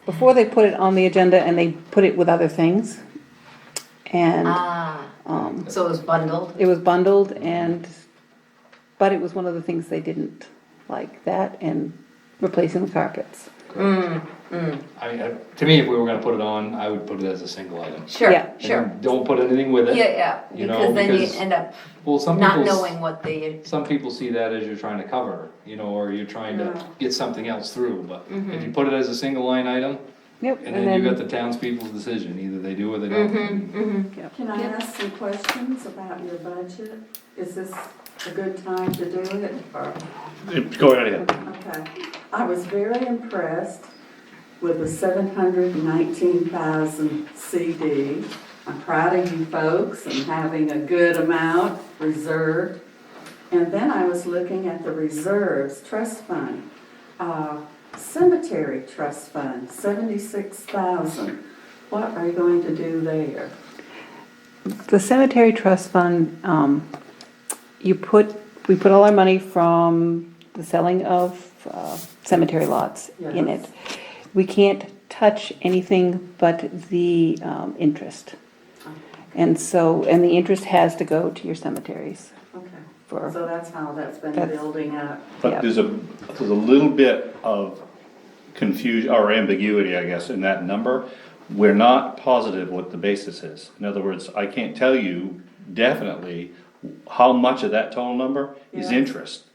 before they put it on the agenda and they put it with other things. And So it was bundled? it was bundled but it was one of the things they didn't like, that and replacing the carpets. I mean, to me, if we were gonna put it on, I would put it as a single item. Sure, Yeah. And sure. don't put anything with it. Yeah, You know, because then you because- end up Well, some not people, knowing what the, some people see that as you're trying to cover, you know, or you're trying to get something else through, but if you put it as a single line item, Yep. and then you got the townspeople's decision, either they do or they don't. Can I ask some questions about your budget? Is this a good time to do it, or? Go right ahead. Okay. I was very impressed with the 719,000 CD. I'm proud of you folks and having a good amount reserved. And then I was looking at the reserves, trust fund, cemetery trust fund, 76,000. What are you going to do there? The cemetery trust fund, we put all our money from the selling of cemetery lots in Yes. it. We can't touch anything but the interest. And the interest has to go to your cemeteries. Okay. For- So that's how that's been That's- building up. But Yeah. there's a little bit of confusion or ambiguity, I guess, in that number. We're not positive what the basis is. In other words, I can't tell you definitely how much of that total number is Yeah. interest.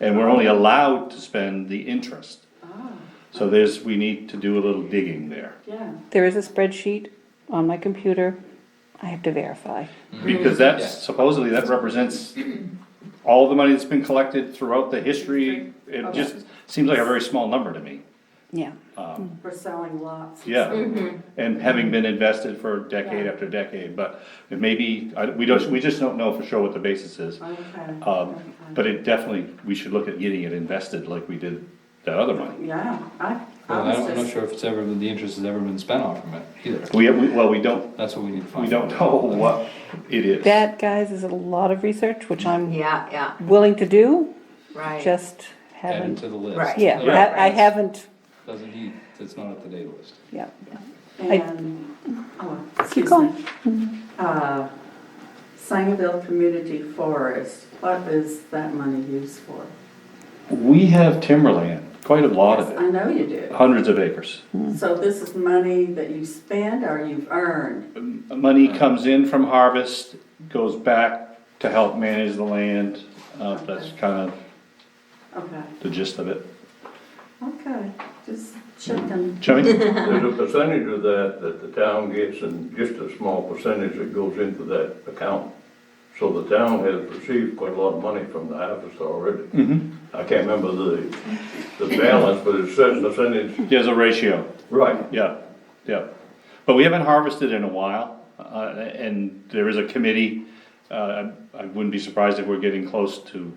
And we're only allowed to spend the interest. So we need to do a little digging there. Yeah. There is a spreadsheet on my computer. I have to verify. Because supposedly that represents all the money that's been collected throughout the history. It just seems like a very small number to me. Yeah. For selling lots. Yeah, and having been invested for decade after decade, but it may be, we just don't know for sure what the basis is. Okay. But it definitely, we should look at getting it invested like we did that other money. Yeah, I Well, was I'm not just, sure if the interest has ever been spent off from it either. We don't, That's what we need to find. we don't know what it is. That, guys, is a lot of research, which I'm yeah, willing to do, right. just Add it haven't. to the list. Right. Yeah, Yeah. I haven't, Doesn't need, it's not at the day list. yeah. and, Keep excuse going. me. Sangerville Community Forest, what is that money used for? We have timberland, quite a lot of Yes, it, I know you do. hundreds of acres. So this is money that you spend or you've earned? Money comes in from harvest, goes back to help manage the land. That's kind of Okay, the gist of it. okay, just checking. Jimmy? There's a percentage of that the town gets and just a small percentage that goes into that account. So the town has received quite a lot of money from the harvest already. I can't remember the balance, but it's a certain percentage. There's a ratio. Right. Yeah, yeah. But we haven't harvested in a while, and there is a committee. I wouldn't be surprised if we're getting close to,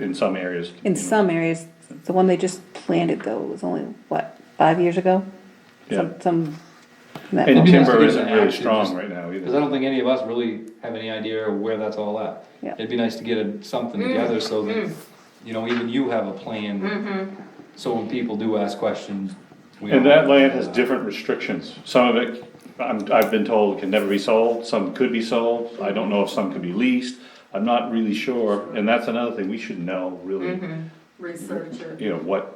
in some areas. In some areas, the one they just planted though was only, 5 years ago? Yeah. Some. that And long. It'd be nice to timber get isn't an really action, strong just- right now Because I either. don't think any of us really have any idea where that's all at. Yeah. It'd be nice to get something together so that, you know, even you have a plan. So when people do ask questions. we And all- that land has different restrictions. Some of it, I've been told, can never be sold, some could be sold. I don't know if some could be leased. I'm not really sure, and that's another thing, we should know really, Research it. you know, what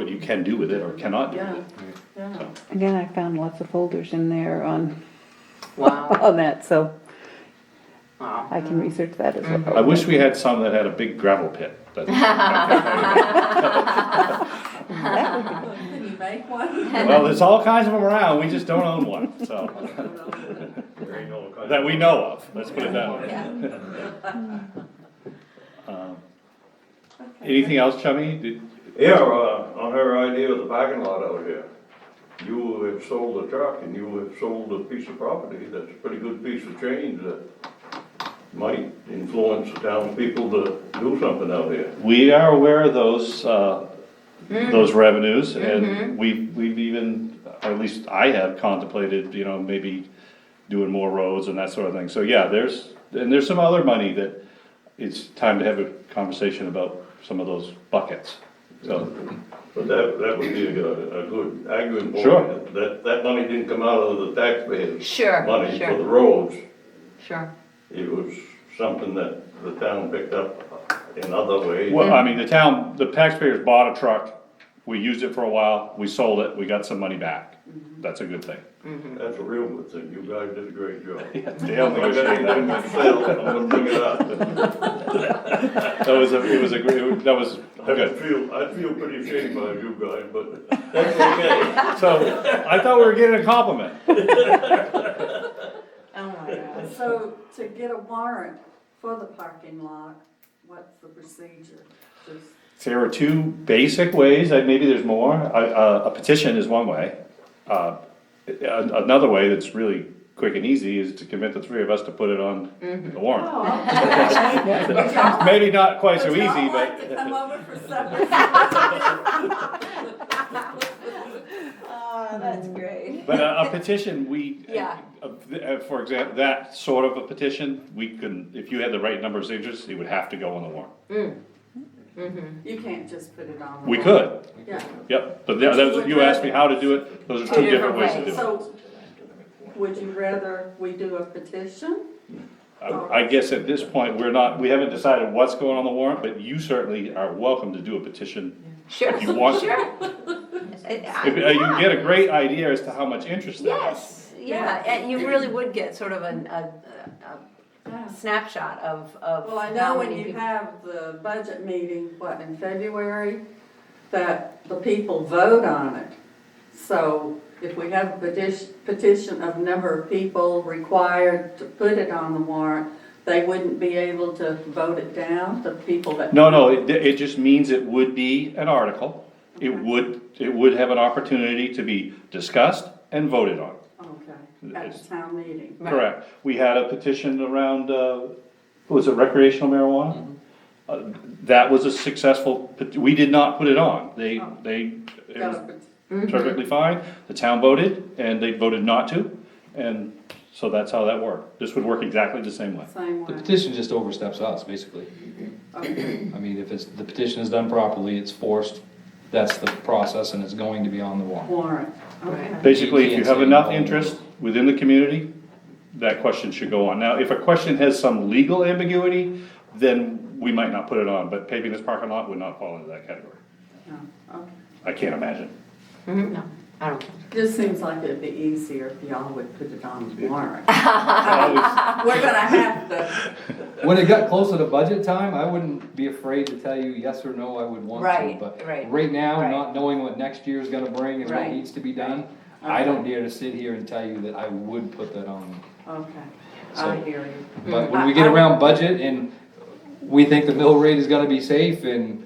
you can do with it or cannot do Yeah, with it. yeah. Again, I found lots of folders in there on Wow, that, so wow. I can research that as well. I wish we had some that had a big gravel pit. That would be good. Can you make one? Well, there's all kinds of them around, we just don't own one, so, There ain't no kind that we know of, let's put it that way. Anything else, Chummy? Yeah, on her idea of the parking lot out here, you have sold a truck and you have sold a piece of property that's a pretty good piece of change that might influence the townspeople to do something out here. We are aware of those revenues, and we've even, or at least I have contemplated, you know, maybe doing more roads and that sort of thing. So, yeah, there's some other money that it's time to have a conversation about some of those buckets. So, But that would be a good point. Sure. That money didn't come out of the taxpayers' Sure, money sure. for the roads. Sure. It was something that the town picked up in other ways. well, I mean, the taxpayers bought a truck, we used it for a while, we sold it, we got some money back. That's a good thing. That's a real good thing. You guys did a great job. Dale I got negotiated anything that. to sell, I'm gonna bring it up. It was a great, that was good. I'd feel pretty ashamed by you guys, but that's okay. So, I thought we were getting a compliment. Oh my gosh. So to get a warrant for the parking lot, what's the procedure? Just There are two basic ways, maybe there's more, a petition is one way. Another way that's really quick and easy is to commit the three of us to put it on the warrant. Oh, Maybe not quite so would y'all easy, like to but, come over for supper? Oh, that's great. but a petition, Yeah. for example, that sort of a petition, we can, if you had the right number of signatures, it would have to go on the warrant. You can't just put it on the We warrant. could, Yeah, yep, but you asked me how to do it, those are two different ways to do it. so would you rather we do a petition? I guess at this point, we haven't decided what's going on the warrant, but you certainly are welcome to do a petition Sure, if you want. sure. You get a great idea as to how much interest there is. Yes, yeah, and you really would get sort of a Yeah. snapshot of Well, I know how when many you people. have the budget meeting, what, in February, that the people vote on it. So if we have a petition of number of people required to put it on the warrant, they wouldn't be able to vote it down, the people that. No, it just means it would be an article. It would have an opportunity to be discussed and voted on. Okay, at the town meeting. Right. Correct. We had a petition around, was it recreational marijuana? That was a successful, we did not put it on. It Got was a perfectly fine. The town voted, and they voted not to, and so that's how that worked. This would work exactly the same way. Same The way. petition just oversteps us, basically. Okay. I mean, if the petition is done properly, it's forced, that's the process, and it's going to be on the warrant. Warrant, okay. Basically, if you can't have say enough no. interest within the community, that question should go on. Now, if a question has some legal ambiguity, then we might not put it on, but paving this parking lot would not fall into that category. No, okay. I can't imagine. No, I don't. Just seems like it'd be easier if y'all would put it on the warrant. We're gonna have to, When it got closer to budget time, I wouldn't be afraid to tell you yes or no, I would want to, Right, but right, right now, right. not knowing what next year's gonna bring and what Right, needs to be done, I don't dare to sit here and tell you that I would put that on. okay, So- I hear you. But when we get around budget and we think the mill rate is gonna be safe and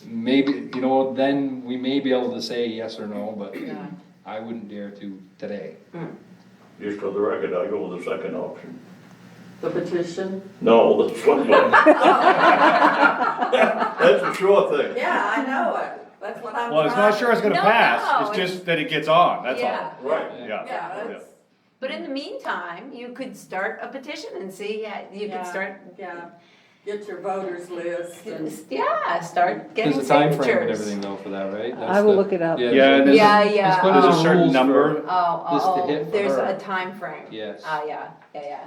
maybe, then we may be able to say yes or no, but Yeah. I wouldn't dare to today. Just for the record, I go with the second option. The petition? No, the front one. That's a sure thing. Yeah, I know it, that's what I'm. Well, it's not sure it's gonna No, pass, no, it's just that it gets on, that's Yeah. all. Right. Yeah. Yeah, that's, But in the meantime, you could start a petition and see, you yeah, could start, yeah, get your voters list and. start getting There's signatures. a time frame and everything though for that, right? I will look it up. Yeah, and there's Yeah, a- yeah. What is there's a the certain rules number. this to Oh, hit for there's her? a time frame. Yes. Yeah.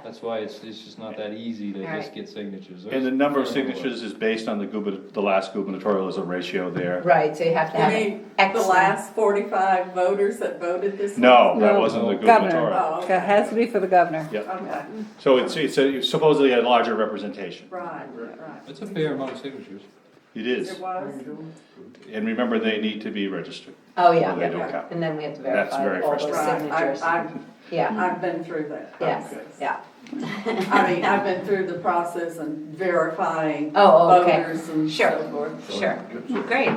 That's why it's just not that easy to just Right. get signatures. And the number of signatures is based on the last gubernatorial, is a ratio there. Right, so you have to You have mean X. the last 45 voters that voted this? No, that No. wasn't the Governor. gubernatorial. Oh, okay. It has to be for the governor. Yeah, Okay, so it's supposedly a larger representation. right. It's a fair amount of signatures. It is, It was? and remember, they need to be registered. Oh, yeah, Or they don't count. and then we have to That's verify very all those frustrating. Right, signatures. Yeah, Yeah, I've been through that yes, process. yeah. I mean, I've been through the process and verifying Oh, okay. voters and Sure. so forth. Sure, great.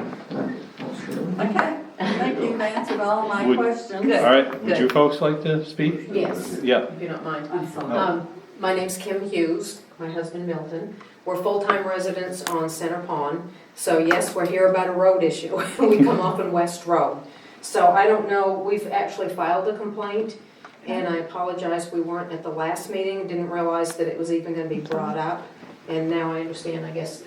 Okay, thank you, you've answered all my Would- questions. Good. All right, would you Good. folks like to speak? Yes, Yeah, if you don't mind. I'm sorry. My name's Kim Hughes, my husband Milton. We're full-time residents on Center Pond. So yes, we're here about a road issue. We come off on West Road. So I don't know, we've actually filed a complaint, and I apologize, we weren't at the last meeting, didn't realize that it was even gonna be brought up. And now I understand, I guess,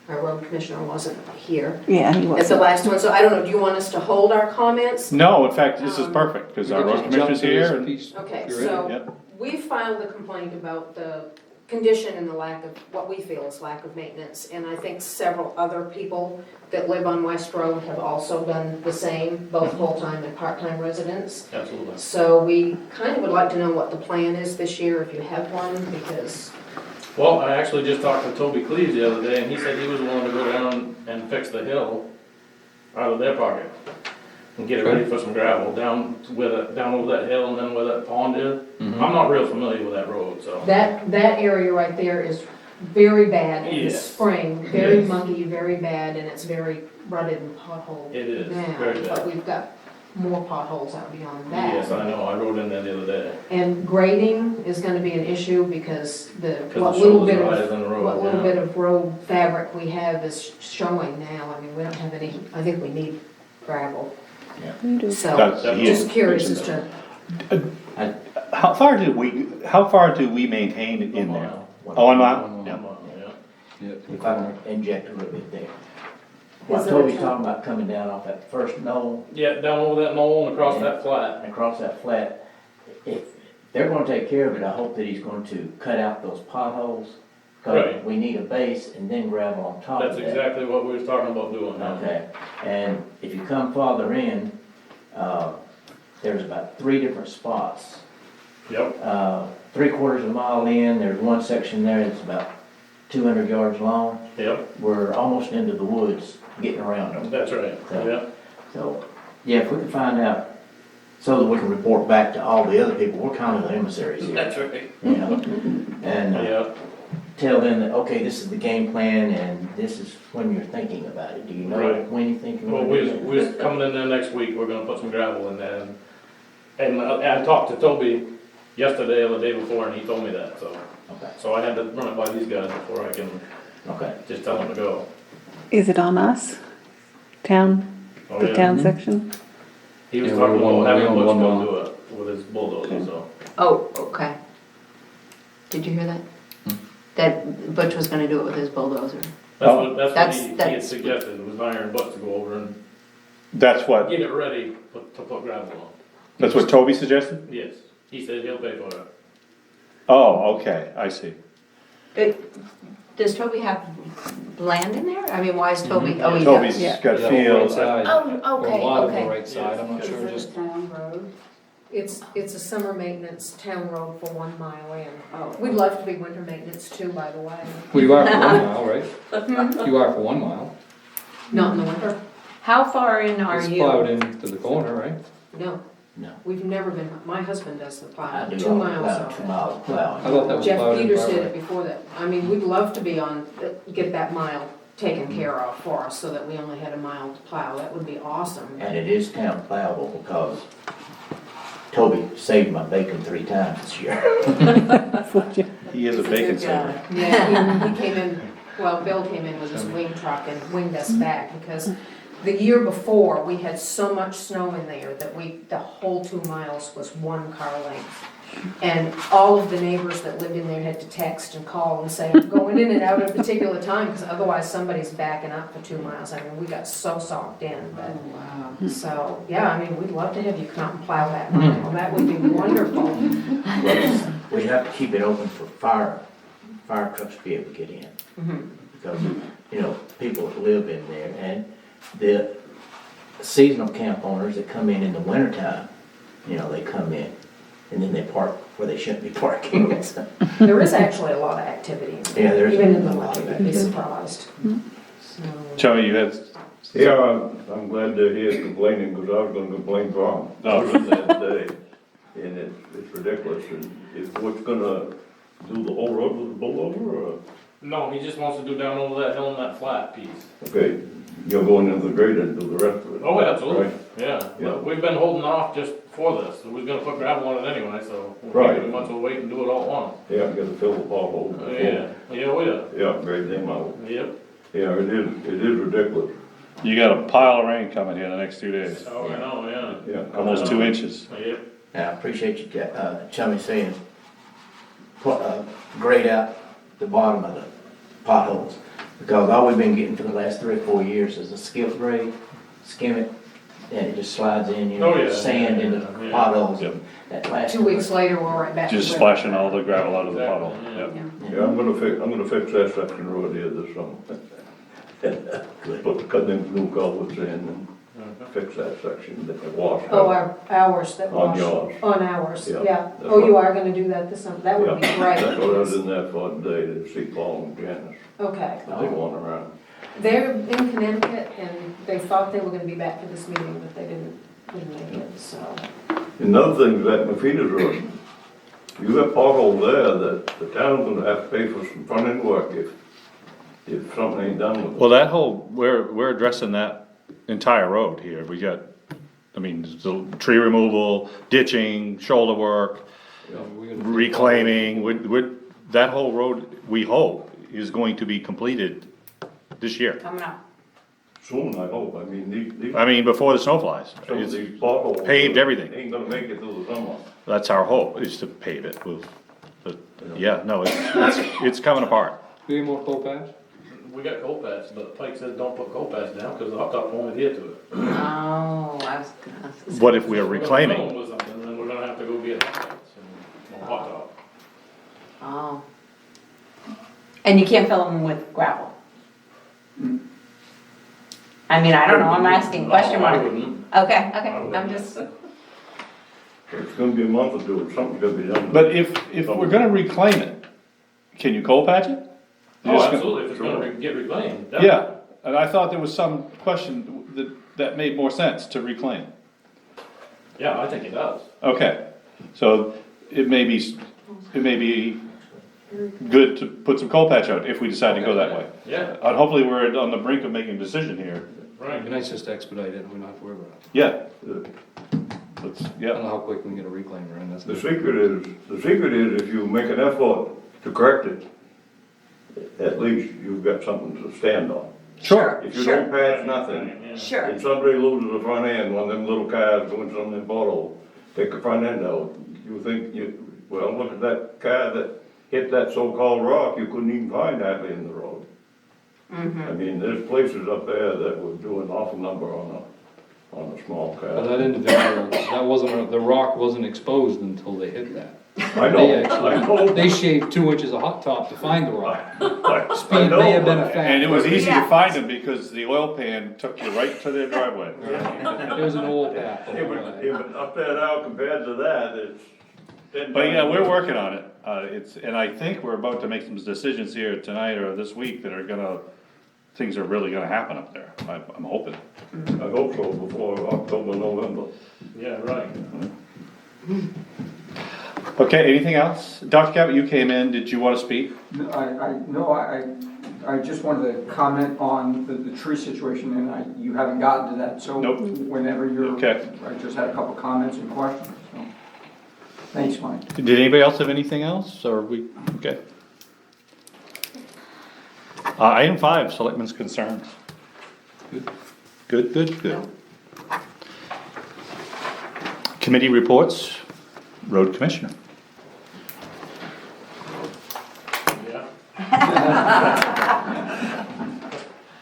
our road commissioner wasn't here Yeah, he at the was. last one, so I don't know, do you want us to hold our comments? No, in fact, this is perfect, because our road Okay. commissioner's here, and, Okay, You're ready? so Yep. we filed a complaint about the condition and the lack of, what we feel is lack of maintenance. And I think several other people that live on West Road have also done the same, both full-time and part-time residents. Absolutely. So we kind of would like to know what the plan is this year, if you have one, because, Well, I actually just talked to Toby Cleves the other day, and he said he was willing to go down and fix the hill out of their pocket and get it ready for some gravel down down over that hill and then where that pond is. Mhm. I'm not real familiar with that road, so. that area right there is very bad in the Yes. spring, very Yes. mucky, very bad, and it's very rutted and potholed It is, now. very bad. But we've got more potholes out beyond that. Yes, I know, I rode in there the other day. And grading is gonna be an issue because Because what the little shoulders bit are higher of, than the road, what little yeah. bit of road fabric we have is showing now. I mean, we don't have any, I think we need gravel. So, That's- he is just curious as fixing to, how far do we maintain it in there? Oh, 1 mile? Yeah. Yeah. If I can inject a little bit there. Is What there Toby's a- talking about coming down off that first knoll Yeah, down over that knoll and across that flat. and across that flat, if they're gonna take care of it, I hope that he's going to cut out those potholes. Cause Right. we need a base and then gravel on top of That's that. exactly what we was talking about doing now. Okay, and if you come farther in, there's about 3 different spots. Yep, 3/4 of a mile in, there's one section there that's about 200 yards long. yep, We're almost into the woods, getting around them. that's right, yeah. So, yeah, if we can find out, so that we can report back to all the other people, we're kind of the emissaries here, That's right, you know? And yeah. tell them that, okay, this is the game plan and this is when you're thinking about it. Do you know Right. when you think you're Well, gonna do we're it? coming in there next week, we're gonna put some gravel in there. And I talked to Toby yesterday or the day before, and he told me that, so. Okay, So I had to run it by these guys before I can okay. just tell them to go. Is it on us? Town, Oh, the yeah. town section? He was Yeah, talking we own about having one Butch go mile. do it with his bulldozer, so. Oh, okay. Did you hear that? That Butch was gonna do it with his bulldozer. That's what he had That's- suggested, was hiring Butch to go over and That's what, get it ready to put gravel on. that's what Toby suggested? Yes, he said he'll pay for it. Oh, okay, I see. Does Toby have land in there? I mean, why is Toby, oh, he Toby's does. Yeah. got Yeah, field. right side. Oh, Or okay, a lot of the okay. right side, I'm not sure, just, town road? It's a summer maintenance town road for 1 mile in. Oh. We'd love to be winter maintenance too, by the way. well, you are for 1 mile, right? You are for 1 mile. Not in the winter, How far in are It's plowed you? into the corner, right? no. No. We've never been, my husband does the I plow, do 2 all miles about of 2 it. miles plowing. I thought that was Jeff plowed in Peters did it Barbara. before that. I mean, we'd love to be on, get that mile taken care of for us so that we only had a mile to plow. That would be awesome. And it is town plowable because Toby saved my bacon 3 times this year. He is a bacon saver. Yeah, he came in, well, Bill came in with his wing truck and winged us back because the year before, we had so much snow in there that the whole 2 miles was 1 car length. And all of the neighbors that lived in there had to text and call and say, I'm going in and out at a particular time, because otherwise somebody's backing up for 2 miles. I mean, we got so socked in, but, so, yeah, I mean, we'd love to have you come out and plow that mile. That would be wonderful. We have to keep it open for fire trucks to be able to get in. Because, you know, people that live in there and the seasonal camp owners that come in the wintertime, you know, they come in and then they park where they shouldn't be parking. So, There is actually a lot of activity in there. Yeah, there's Even in the a lot winter, of you'd be surprised. So, Joey, you had, Yeah, I'm glad to hear you complaining, because I was gonna complain from that day. And it's ridiculous, and is what's gonna do the whole road with the bulldozer, or? No, he just wants to do down over that hill and that flat piece. Okay, you're going into the grade and do the rest of it. Oh, absolutely, Right. yeah. Yeah. But we've been holding off just for this. We was gonna put gravel on it anyway, so we Right. figured we might as well wait and do it all at once. Yeah, I gotta fill the potholes. Yeah, oh yeah, Yeah, grade them out. yep. Yeah, it is ridiculous. you got a pile of rain coming here the next 2 days, Oh, I know, yeah. Yeah. almost 2 inches. Yep, and I appreciate you, Chummy, saying, grade out the bottom of the potholes. Because all we've been getting for the last 3 or 4 years is a skip grade, skim it, and it just slides in, you Oh, know, yeah. sand into Yeah. potholes. Yep. That last. 2 weeks later, we're right back. to Just where- splashing all the gravel out of the puddle. Exactly, Yep. Yeah, I'm gonna fix that section road here this summer. Cut them new culverts in and fix that section that they washed Oh, out. ours that On wash. yours. On ours, Yeah, yeah. that's Oh, you what- are gonna do that this summer? That would be Yeah, great. that's what I was in there for today, to see Paul and Janice, Okay. but they want around. They're in Connecticut and they thought they were gonna be back for this meeting, but they couldn't make it, so. Another thing is that Mafita's Road, you got pothole there that the town's gonna have to pay for some front end work if something ain't done with it. Well, that whole, we're addressing that entire road here. We got, I mean, the tree removal, ditching, shoulder work, reclaiming, that whole road, we hope, is going to be completed this year. Coming up. Soon, I hope, I mean, these, I mean, before the snow flies. some of It's- these potholes. paved everything. Ain't gonna make it through the summer. That's our hope, is to pave it. But, yeah, no, it's coming apart. Do you need more coal patch? We got coal patch, but Pike says don't put coal patch down, because the hot top won't adhere to it. Oh, I was gonna. What if we are We're gonna fill reclaiming? them with something, then we're gonna have to go get hot tops and more hot top. Oh. And you can't fill them with gravel? I mean, I don't know, I'm asking question No, I mark. wouldn't. Okay, I okay, wouldn't. I'm just, It's gonna be a month or two, something's gonna be done. But if we're gonna reclaim it, can you coal patch it? You're Oh, just gonna- absolutely, if it's gonna get reclaimed. Yeah, and I thought there was some question that made more sense to reclaim. Yeah, I think it does. Okay, so it may be good to put some coal patch out if we decide to go that way. Yeah, And hopefully we're on the brink of making a decision here. right. It'd be nice just to expedite it, we don't have to worry about it. Yeah, I don't yeah, know how quick we can get a reclaimer in, that's The the. secret is if you make an effort to correct it, at least you've got something to stand on. sure. If you don't patch nothing, sure. if somebody loses the front end, one of them little cars going from the bottle, take the front end out, you think well, look at that car that hit that so-called rock, you couldn't even find hardly in the road. I mean, there's places up there that would do an awful number on a small But car. that individual, that wasn't, the rock wasn't exposed until they hit that. I They know, I actually, know. they shaved 2 inches of hot top to find the rock. I Speed may have been a factor. And it was easy to Yeah. find them because the oil pan took you right to their driveway. It was an old path. Yeah, but up there now compared to that, it's. 10 But yeah, times we're worse. working on it. And I think we're about to make some decisions here tonight or this week that are things are really gonna happen up there. I'm hoping. I hope so, before October, November. Yeah, right. Okay, anything else? Dr. Cabot, you came in, did you wanna speak? I just wanted to comment on the tree situation, and you haven't gotten to that, so Nope. whenever you're. Okay. I just had a couple comments and questions, so. Thanks, Mike. Did anybody else have anything else, or okay? Item 5, Selectmen's concerns. Good. Committee reports, Road Commissioner. Yeah.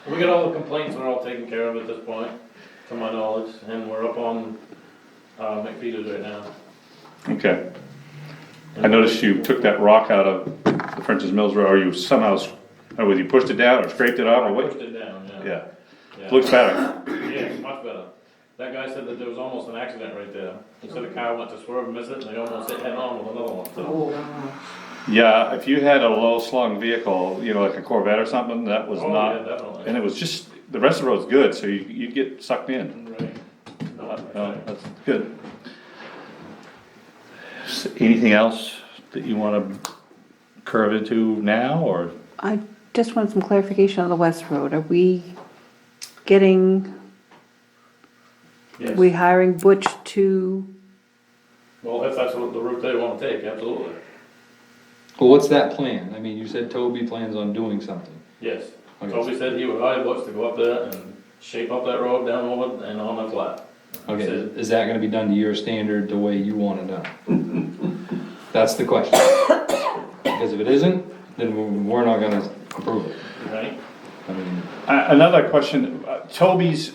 We got all the complaints, are all taken care of at this point, to my knowledge, and we're up on, McFeeters right now. Okay. I noticed you took that rock out of the French's Mills Road, or you somehow, or whether you pushed it down or scraped it off, or I what? pushed it down, yeah. Yeah, Yeah. looks better. Yeah, much better. That guy said that there was almost an accident right there. He said a car went to swerve and miss it, and they almost hit head on with another one, so. Yeah, if you had a low slung vehicle, like a Corvette or something, that was Oh, not, yeah, definitely. and it was just, the rest of the road's good, so you'd get sucked in. Right. That's good. Anything else that you wanna curve into now, or? I just want some clarification on the West Road. Are we getting, Yes. we hiring Butch to, Well, if that's what the route they wanna take, absolutely. Well, what's that plan? I mean, you said Toby plans on doing something. Yes. Okay. Toby said he would hire Butch to go up there and shape up that road down over and on the flat. Okay, Said- is that gonna be done to your standard, the way you want it done? That's the question. Because if it isn't, then we're not gonna approve it. Right? I mean, Another question, Toby's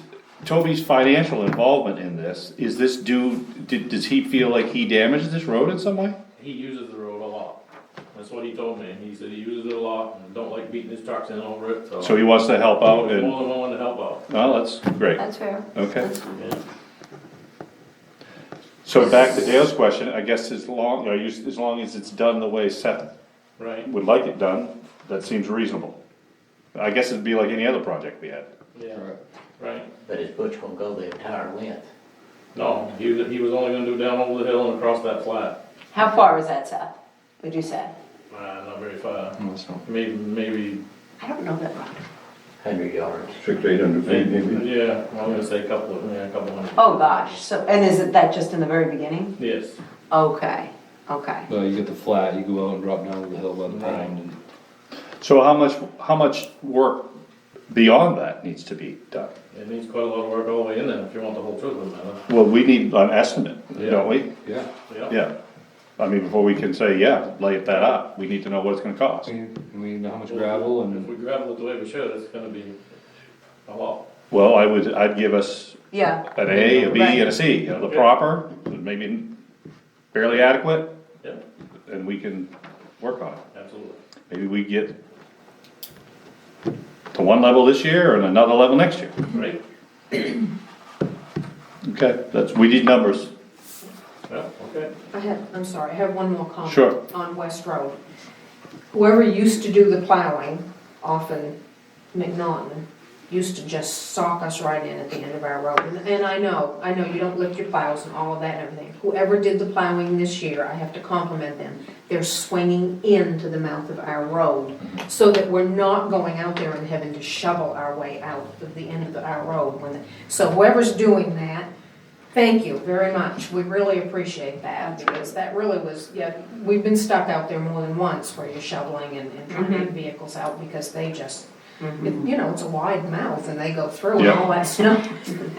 financial involvement in this, is this does he feel like he damaged this road in some way? He uses the road a lot. That's what he told me. He said he uses it a lot and don't like beating his trucks in over it, so. So he wants to help out He's and, more than willing to help out. well, that's great, That's fair. okay. Yeah. So back to Dale's question, I guess as long as it's done the way Seth Right, would like it done, that seems reasonable. I guess it'd be like any other project we had. yeah, right. But is Butch gonna go the entire length? No, he was only gonna do down over the hill and across that flat. How far is that, Seth, would you say? Not very far. so. Maybe, I don't know that road. 100 yards. 600-800 feet maybe. yeah, I'm gonna say a couple hundred. Oh, gosh, so, and is it that just in the very beginning? Yes, Okay, okay. So you get the flat, you go out and drop down the hill by the pond and. So how much work beyond that needs to be done? it needs quite a lot of work all the way in there if you want the whole truth of the matter. Well, we need an estimate, Yeah. don't we? Yeah. Yeah. I mean, before we can say, yeah, lay that up, we need to know what it's gonna cost. We know how much gravel If and, we gravel it the way we should, it's gonna be a lot. Well, I'd give us Yeah, an A, a B, Right. and a C, you know, the Okay. proper, maybe barely adequate, Yeah, and we can work on it. absolutely. Maybe we get to one level this year and another level next year. Right? Okay, we need numbers. Yeah, okay. I'm sorry, I have one more comment. Sure. On West Road. Whoever used to do the plowing, often McNaughton, used to just sock us right in at the end of our road. And I know you don't lift your plows and all of that and everything. Whoever did the plowing this year, I have to compliment them. They're swinging into the mouth of our road so that we're not going out there and having to shovel our way out of the end of our road. So whoever's doing that, thank you very much. We really appreciate that because that really was, yeah, we've been stuck out there more than once where you're shoveling and trying to get vehicles out because they just, it's a wide mouth and they go through and Yeah. all that snow.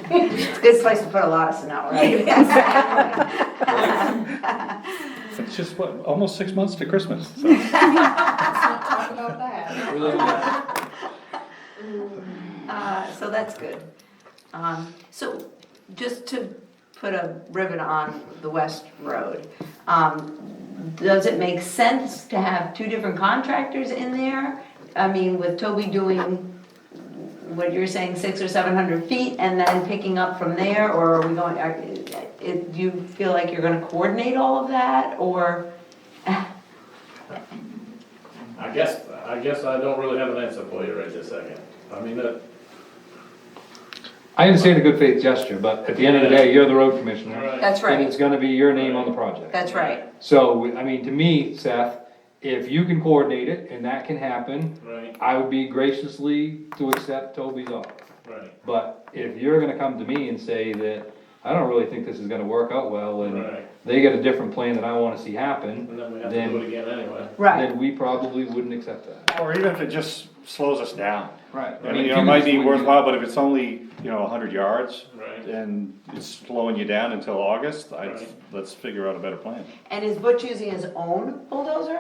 good place to put a lot of snow, right? It's just almost 6 months to Christmas, so. Let's not talk about that. So that's good. So just to put a ribbon on the West Road, does it make sense to have two different contractors in there? I mean, with Toby doing what you're saying, 600 or 700 feet and then picking up from there, or are we going, do you feel like you're gonna coordinate all of that, or? I guess I don't really have an answer for you right this second. I mean, I understand a good faith gesture, but at the end of the day, you're the road commissioner. Right. That's And right, it's gonna be your name on the project. that's right. So, I mean, to me, Seth, if you can coordinate it and that can happen, right, I would be graciously to accept Toby's offer. right, But if you're gonna come to me and say that, I don't really think this is gonna work out well, and right. they got a different plan that I wanna see happen, And then we have to do it again anyway. Right, then we probably wouldn't accept that. Or even if it just slows us down. Right. I mean, it might be worthwhile, but if it's only, 100 yards, Right. and it's slowing you down until August, Right. let's figure out a better plan. and is Butch using his own bulldozer?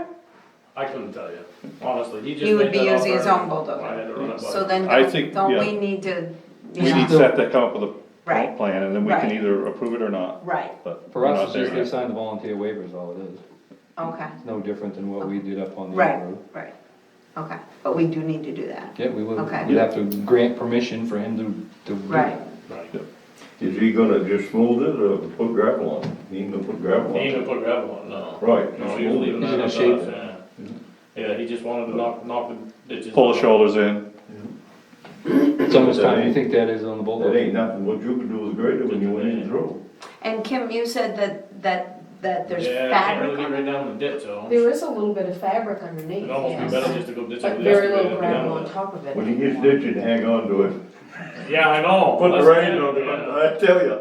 I couldn't tell you, honestly, he just He would made be that using his offer, own bulldozer. I had to run it by So him. then, I think, don't yeah. we need to, We need Seth to come up with a Right. plan, and then we can Right. either approve it or not, right, but For we're us, not it's there just they yet. sign the volunteer waivers, all it is. okay, It's no different than what we did up on the right, other road. right, okay, but we do need to do that, Yeah, we would, Okay. we'd have to grant permission for him to. do it. right. Right. Is he gonna just smooth it or put gravel on? He ain't gonna put gravel on? He ain't gonna put gravel on, no. Right, No, just he was smooth leaving it. He's that gonna up shape to us, yeah. Yeah, he just wanted to knock the ditches. Pull the out. shoulders in. How much time do you think that is on the That bulldozer? ain't nothing, what you could do is greater when you went in through. And Kim, you said that there's Yeah, I can't really fabric get on right it? down the ditch, so. There is a little bit of fabric underneath, It'd almost be yes. better just to go ditch it But with very excavator little and gravel down on with it. top of it. When you get ditching, hang on to it. Yeah, I know. Put the That's rain it, on yeah. it, I tell you.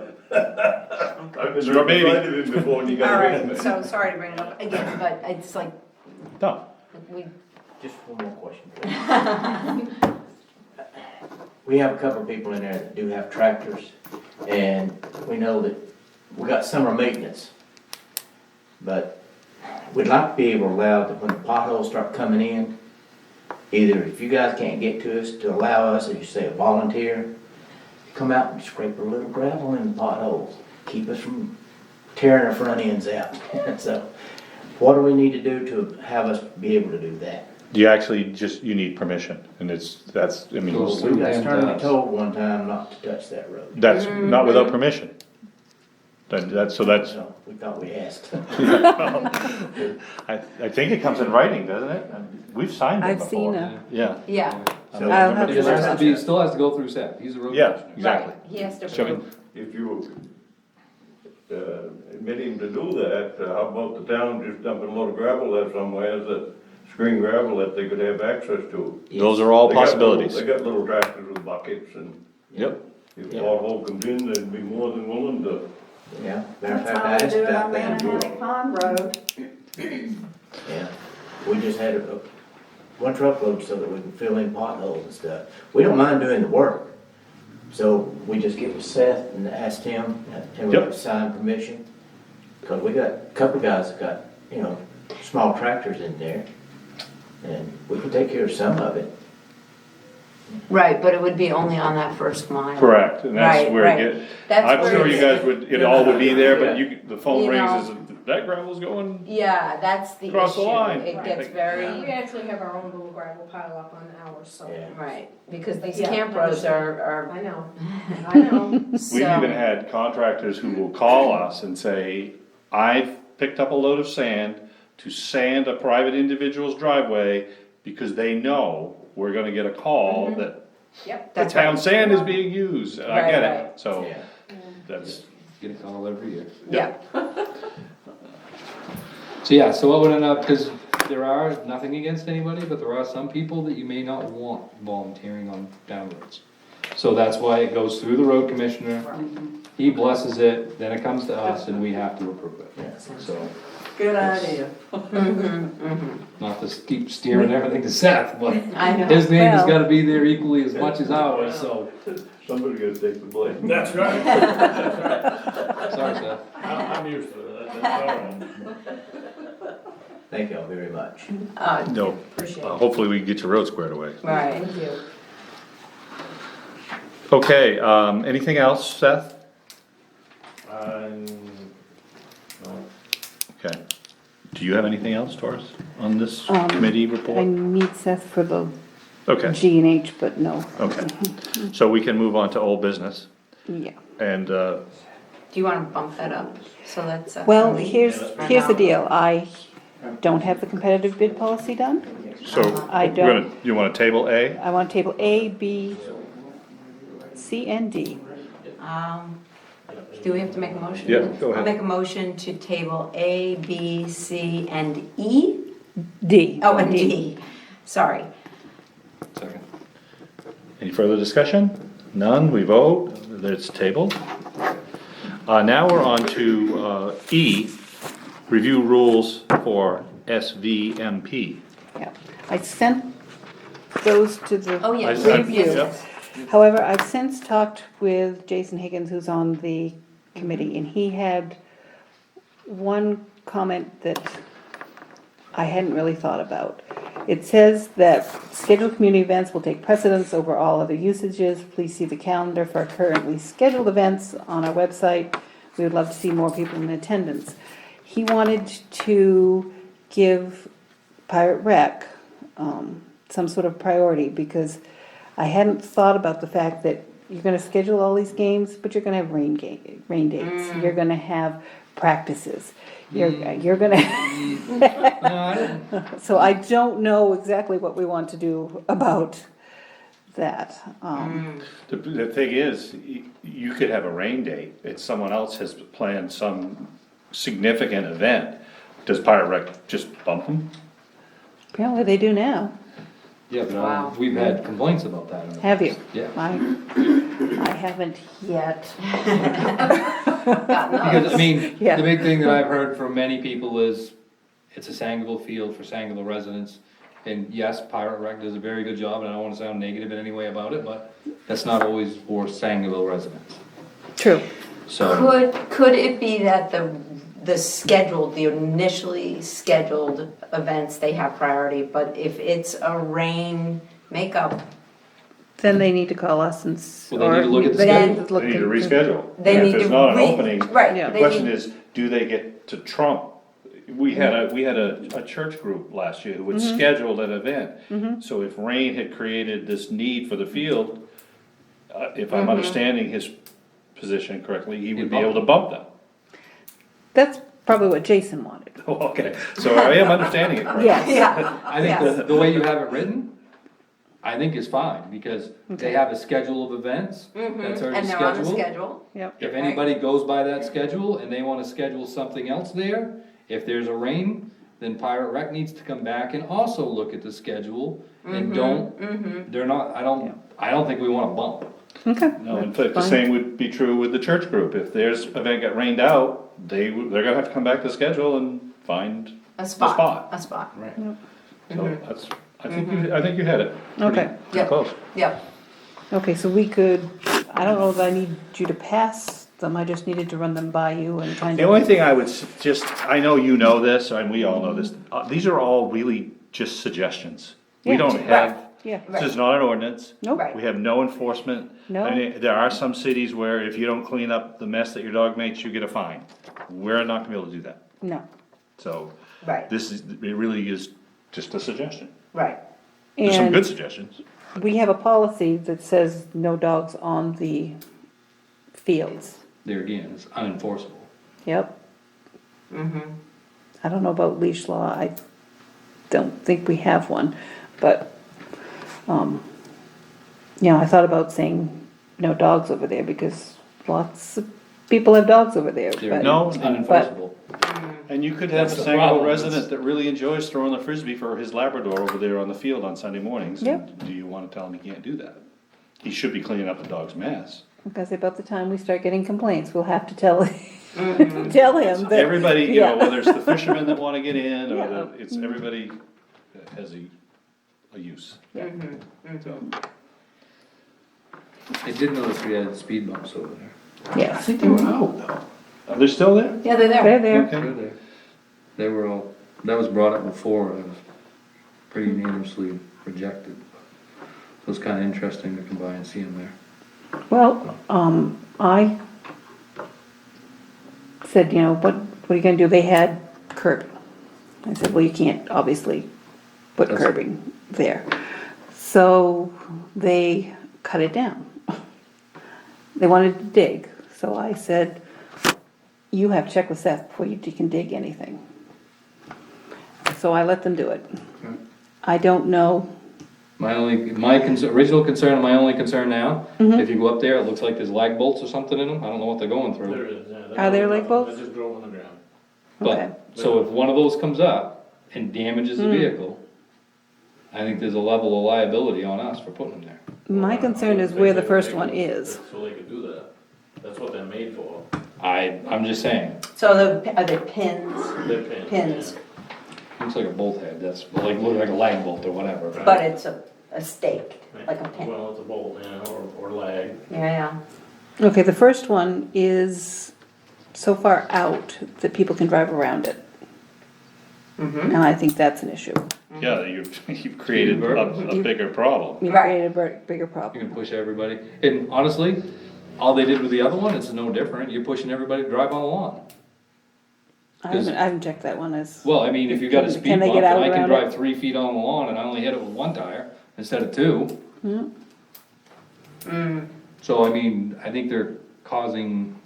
I've been your baby. right in it before and you All gotta wait a right, so minute. sorry to bring it up again, but it's like, No, we, Just one more question, please. We have a couple of people in there that do have tractors, and we know that we got summer maintenance. But we'd like to be able to allow that when the potholes start coming in, either if you guys can't get to us, to allow us, as you say, a volunteer, come out and scrape a little gravel in the potholes, keep us from tearing our front ends out. So, what do we need to do to have us be able to do that? You actually just, you need permission, and that's, I mean, Well, We got And, sternly told one time not to touch that road. that's not without permission. That's, so that's, So, we thought we asked. I think it comes in writing, doesn't it? We've signed it I've before. seen a, Yeah, Yeah, So, I'll have It to has to be, still has to go through Seth, he's the road yeah, commissioner. exactly. he has to So, prove. If you admitting to do that, how about the town just dumping a load of gravel there somewhere, that screen gravel that they could have access to? Those are all They got little- possibilities. They got little tractors with buckets, and Yep. if a pothole comes in, they'd be more than willing to. Yeah, matter of That's fact, how I we asked do it about on that. Manhattan Pond Road. Yeah, we just had one truckload so that we can fill in potholes and stuff. We don't mind doing the work. So we just get with Seth and ask him, and we Yep. have signed permission. Cause we got a couple of guys that got, small tractors in there. And we can take care of some of it. Right, but it would be only on that first mile. Correct, and that's Right, where right. it That's I'm where sure you it's- guys would, it all would be there, but Yeah. the phone You rings, know. is that gravel's going? Yeah, that's the issue. Across the line. It gets We very, actually have our own little gravel pile up on ours, so. Yeah. right, because these Yeah, camp roads are, I know, I know. We've so. even had contractors who will call us and say, I've picked up a load of sand to sand a private individual's driveway because they know we're gonna get a call that Yep. the That's town right. sand is being used, and I Right, get right. it, so Yeah. that's, Get a call every year. Yeah, So yeah, so what would end up, because there are, nothing against anybody, but there are some people that you may not want volunteering on down roads. So that's why it goes through the road commissioner, he blesses it, then it comes to us and we have to approve it. So, Good idea. not to keep steering everything to Seth, but I know. his name has Well- gotta be there equally as much as ours, so. Somebody gotta take the blame. That's right. Sorry, Seth. I'm used to it, that's all right. Thank y'all very much. no, Appreciate it. hopefully we can get your road squared away. right. Thank you. Okay, anything else, Seth? Okay. Do you have anything else, Taurus, on this committee I report? need Seth for the Okay, G and H, but no. okay. So we can move on to old business, Yeah. and, Do you wanna bump that up, so that's. Well, we- here's for the now. deal. I don't have the competitive bid policy done. so, I we're gonna, don't. you wanna table A? I want table A, B, C, and D. Do we have to make a motion? Yeah, go ahead. I'll make a motion to table A, B, C, and E? D. Oh, and D, sorry. Second. Any further discussion? None, we vote, it's tabled. Now we're on to, E, review rules for SVMP. Yeah. I sent those to the Oh, yes. review. Yep. However, I've since talked with Jason Higgins, who's on the committee, and he had one comment that I hadn't really thought about. It says that scheduled community events will take precedence over all other usages. Please see the calendar for our currently scheduled events on our website. We would love to see more people in attendance. He wanted to give Pirate Rec some sort of priority, because I hadn't thought about the fact that you're gonna schedule all these games, but you're gonna have rain dates, you're gonna have practices, you're gonna, so I don't know exactly what we want to do about that. The thing is, you could have a rain date, if someone else has planned some significant event. Does Pirate Rec just bump them? Apparently they do now. Yeah, but Wow. we've had complaints about that. in the Have you? past. Yeah. I haven't yet. Because, I mean, Yeah. the big thing that I've heard from many people is, it's a Sangerville field for Sangerville residents. And yes, Pirate Rec does a very good job, and I don't wanna sound negative in any way about it, but that's not always for Sangerville residents. True. So, Could it be that the the initially scheduled events, they have priority, but if it's a rain makeup, Then they need to call us and. Well, they need to look at the they schedule. need to look They need to into- reschedule. They And need if there's to not an re- opening, right, Yeah. the they question need- is, do they get to trump? We had a church group last year who had scheduled an event. So if rain had created this need for the field, if I'm understanding his position correctly, he would be able to bump them. That's probably what Jason wanted. Oh, okay, so I am understanding it correctly. Yes. Yeah. I think Yes. the way you have it written, I think is fine, because they have a schedule of events that's already And they're on the scheduled. schedule. Yep. If anybody goes by that schedule and they wanna schedule something else there, if there's a rain, then Pirate Rec needs to come back and also look at the schedule and they're not, I don't think we wanna bump. Okay. No, in fact, the Fine. same would be true with the church group. If theirs event got rained out, they're gonna have to come back to schedule and find A the spot, spot. a spot. Right. So that's, I think you had it. pretty- Okay. pretty Yep. close. Yep, Okay, so we could, I don't know that I need you to pass them, I just needed to run them by you and kind The of. only thing I would just, I know you know this, and we all know this, these are all really just suggestions. We Yeah. don't have, Yeah, this is not an ordinance. nope, Right. We have no enforcement. No. I mean, there are some cities where if you don't clean up the mess that your dog makes, you get a fine. We're not gonna be able to do that. no, So, right, this is, it really is just a suggestion. right. There's some good and suggestions. we have a policy that says no dogs on the fields, There again, it's unenforceable. yep. I don't know about leash law, I don't think we have one, but, I thought about saying no dogs over there, because lots of people have dogs over there, There, but. No, it's unenforceable. And you could have That's a the Sangerville problem. resident that really enjoys throwing the frisbee for his Labrador over there on the field on Sunday mornings. Yeah. And do you wanna tell him he can't do that? He should be cleaning up the dog's mess. Because about the time we start getting complaints, we'll have to tell, tell him that. Everybody, yeah. whether it's the fishermen that wanna get in, or Yeah. it's everybody that has a use. Yeah. So, I did notice we had speed bumps over there. I Yes, think they were out though. Are they still there? Yeah, they're there. they're there. Okay. They're there. They were all, that was brought up before, and it was pretty unanimously rejected. So it's kinda interesting to come by and see them there. Well, I said, what are you gonna do? They had curbing. I said, well, you can't obviously put That's- curbing there. So they cut it down. They wanted to dig, so I said, you have to check with Seth before you can dig anything. So I let them do it. Okay. I don't know, Original concern, and my only concern now, if you go up there, it looks like there's lag bolts or something in them, I don't know what they're going There through. is, yeah. Are there leg bolts? I just drove on the ground. okay. But, so if one of those comes up and damages the vehicle, I think there's a level of liability on us for putting them there. My concern is where the first one is. So they could do that. That's what they're made for. I'm just saying, So are they pins? They're pins. Pins. looks like a bolt head, that's like, look like a lag bolt or whatever. But it's a stake, like a pin. Well, it's a bolt, yeah, or lag. Yeah, Okay, the first one is so far out that people can drive around it. And I think that's an issue. Yeah, you've created a bigger problem. You've Right. created a bigger You problem. can push everybody, and honestly, all they did with the other one, it's no different, you're pushing everybody to drive on the lawn. I haven't checked that one as, Well, I mean, if you got a Can speed they bump, get and out I can around drive it? 3 feet on the lawn, and I only hit it with one tire instead of two. So, I mean, I think they're causing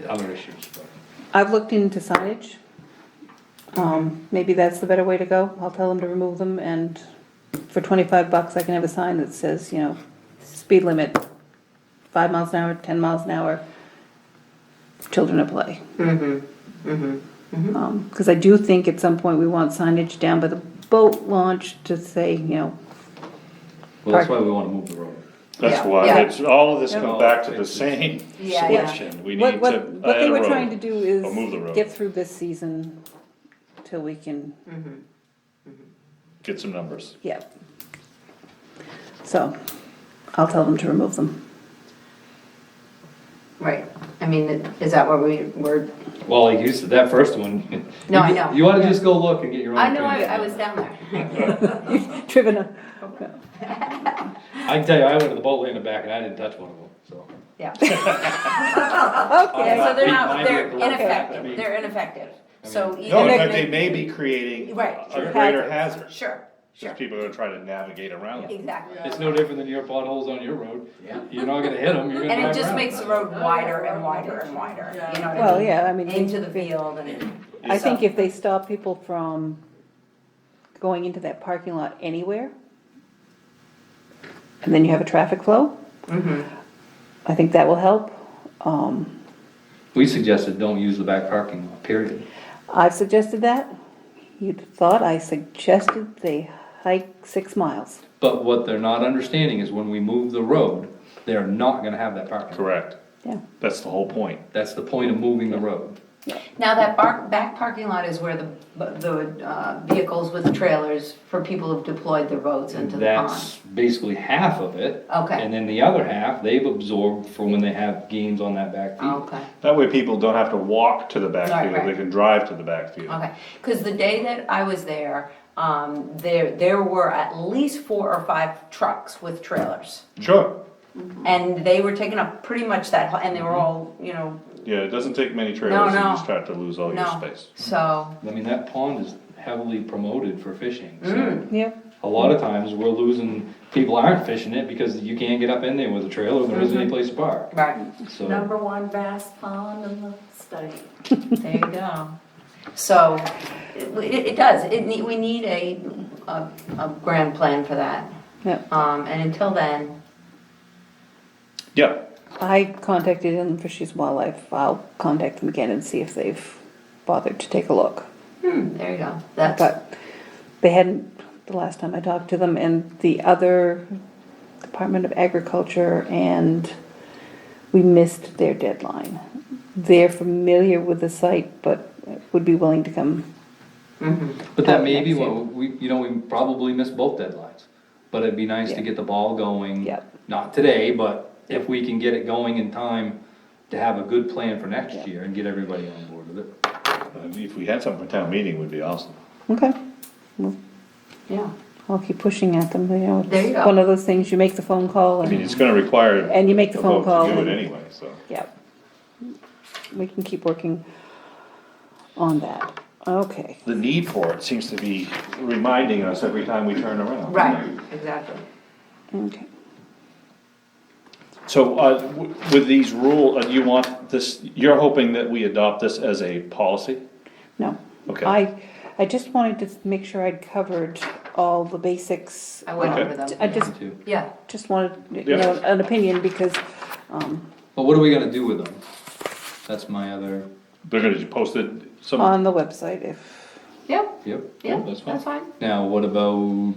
other issues, but. I've looked into signage. Maybe that's the better way to go. I'll tell them to remove them, and for $25 I can have a sign that says, speed limit, 5 miles an hour, 10 miles an hour, children at play. Because I do think at some point we want signage down by the boat launch to say, Well, that's why we wanna move the road. That's Yeah, why, yeah. it's, all of this comes Yeah. back to the same Yeah, yeah. solution. We what, need what, to what add they a were trying to road. do Or move the is road. get through this season till we can, Get some numbers. yeah. So, I'll tell them to remove them. right. I mean, is that what we're Well, like you said, that first one. No, I know. You ought to just go look and get your own I know, opinion. I was down there. Driven a, I can tell you, I went to the boat landing back and I didn't touch one of them, so. Yeah. okay. Yeah, so they're not, Mine they're didn't work. I ineffective, mean- they're ineffective. So No, in either, fact, they may be creating Right. a greater hazard. sure, sure, Because people are gonna try to navigate around it. exactly. It's no different than your potholes on your road. Yeah. You're not gonna hit them, you're gonna And drive it just around. makes the road wider and wider and wider, you know what I mean? Well, yeah, I mean, Into the field and. I think if they stop people from going into that parking lot anywhere, and then you have a traffic flow, I think that will help. We suggested don't use the back parking lot, period. I've suggested that. You'd thought I suggested they hike 6 miles. But what they're not understanding is when we move the road, they're not gonna have that parking lot. Correct. Yeah. That's the whole point. That's the point of moving the road. Now, that back parking lot is where the vehicles with trailers for people who've deployed their boats into the pond. That's basically half of it. Okay. And then the other half, they've absorbed for when they have games on that back field. Okay, That way people don't have to walk to the Right, backfield, right. they can drive to the backfield. okay. Because the day that I was there, there were at least 4 or 5 trucks with trailers. Sure, And they were taking up pretty much that, and they were all, you know, yeah, it doesn't take many trailers and no. you start to lose all your no. space. So, I mean, that pond is heavily promoted for fishing, so. Yep. A lot of times, we're losing, people aren't fishing it because you can't get up in there with a trailer, there isn't any place to park, right, so. Number 1 bass pond in the state. there you go. So, it does, we need a grand plan for that. Yep. And until then, Yeah, I contacted Inland Fisheries and Wildlife. I'll contact them again and see if they've bothered to take a look. there you go. That's, But they hadn't the last time I talked to them, and the other Department of Agriculture, and we missed their deadline. They're familiar with the site, but would be willing to come. But that out may be next year. what, we probably missed both deadlines. But it'd be nice to Yeah. get the ball going. Yep. Not today, but if we can get it going in time to have a good plan for next Yeah. year and get everybody on board with it. if we had something for town meeting, would be awesome. Okay, yeah, I'll keep pushing at them, you know. It's There you go. one of those things, you make the phone call I mean, and, it's gonna require and you make the a phone vote call. to do it and- anyway, so. Yeah. We can keep working on that. Okay. The need for it seems to be reminding us every time we turn around. right, exactly. Okay. So, with these you want this, you're hoping that we adopt this as a policy? No. Okay. I just wanted to make sure I'd covered all the basics. I went Okay. over them. I just, Too. Yeah, wanted, Yeah. an opinion because, But what are we gonna do with them? That's my other, They're gonna post it, on the website if, yep, yep, yeah, that's fine. that's fine. Now, what about,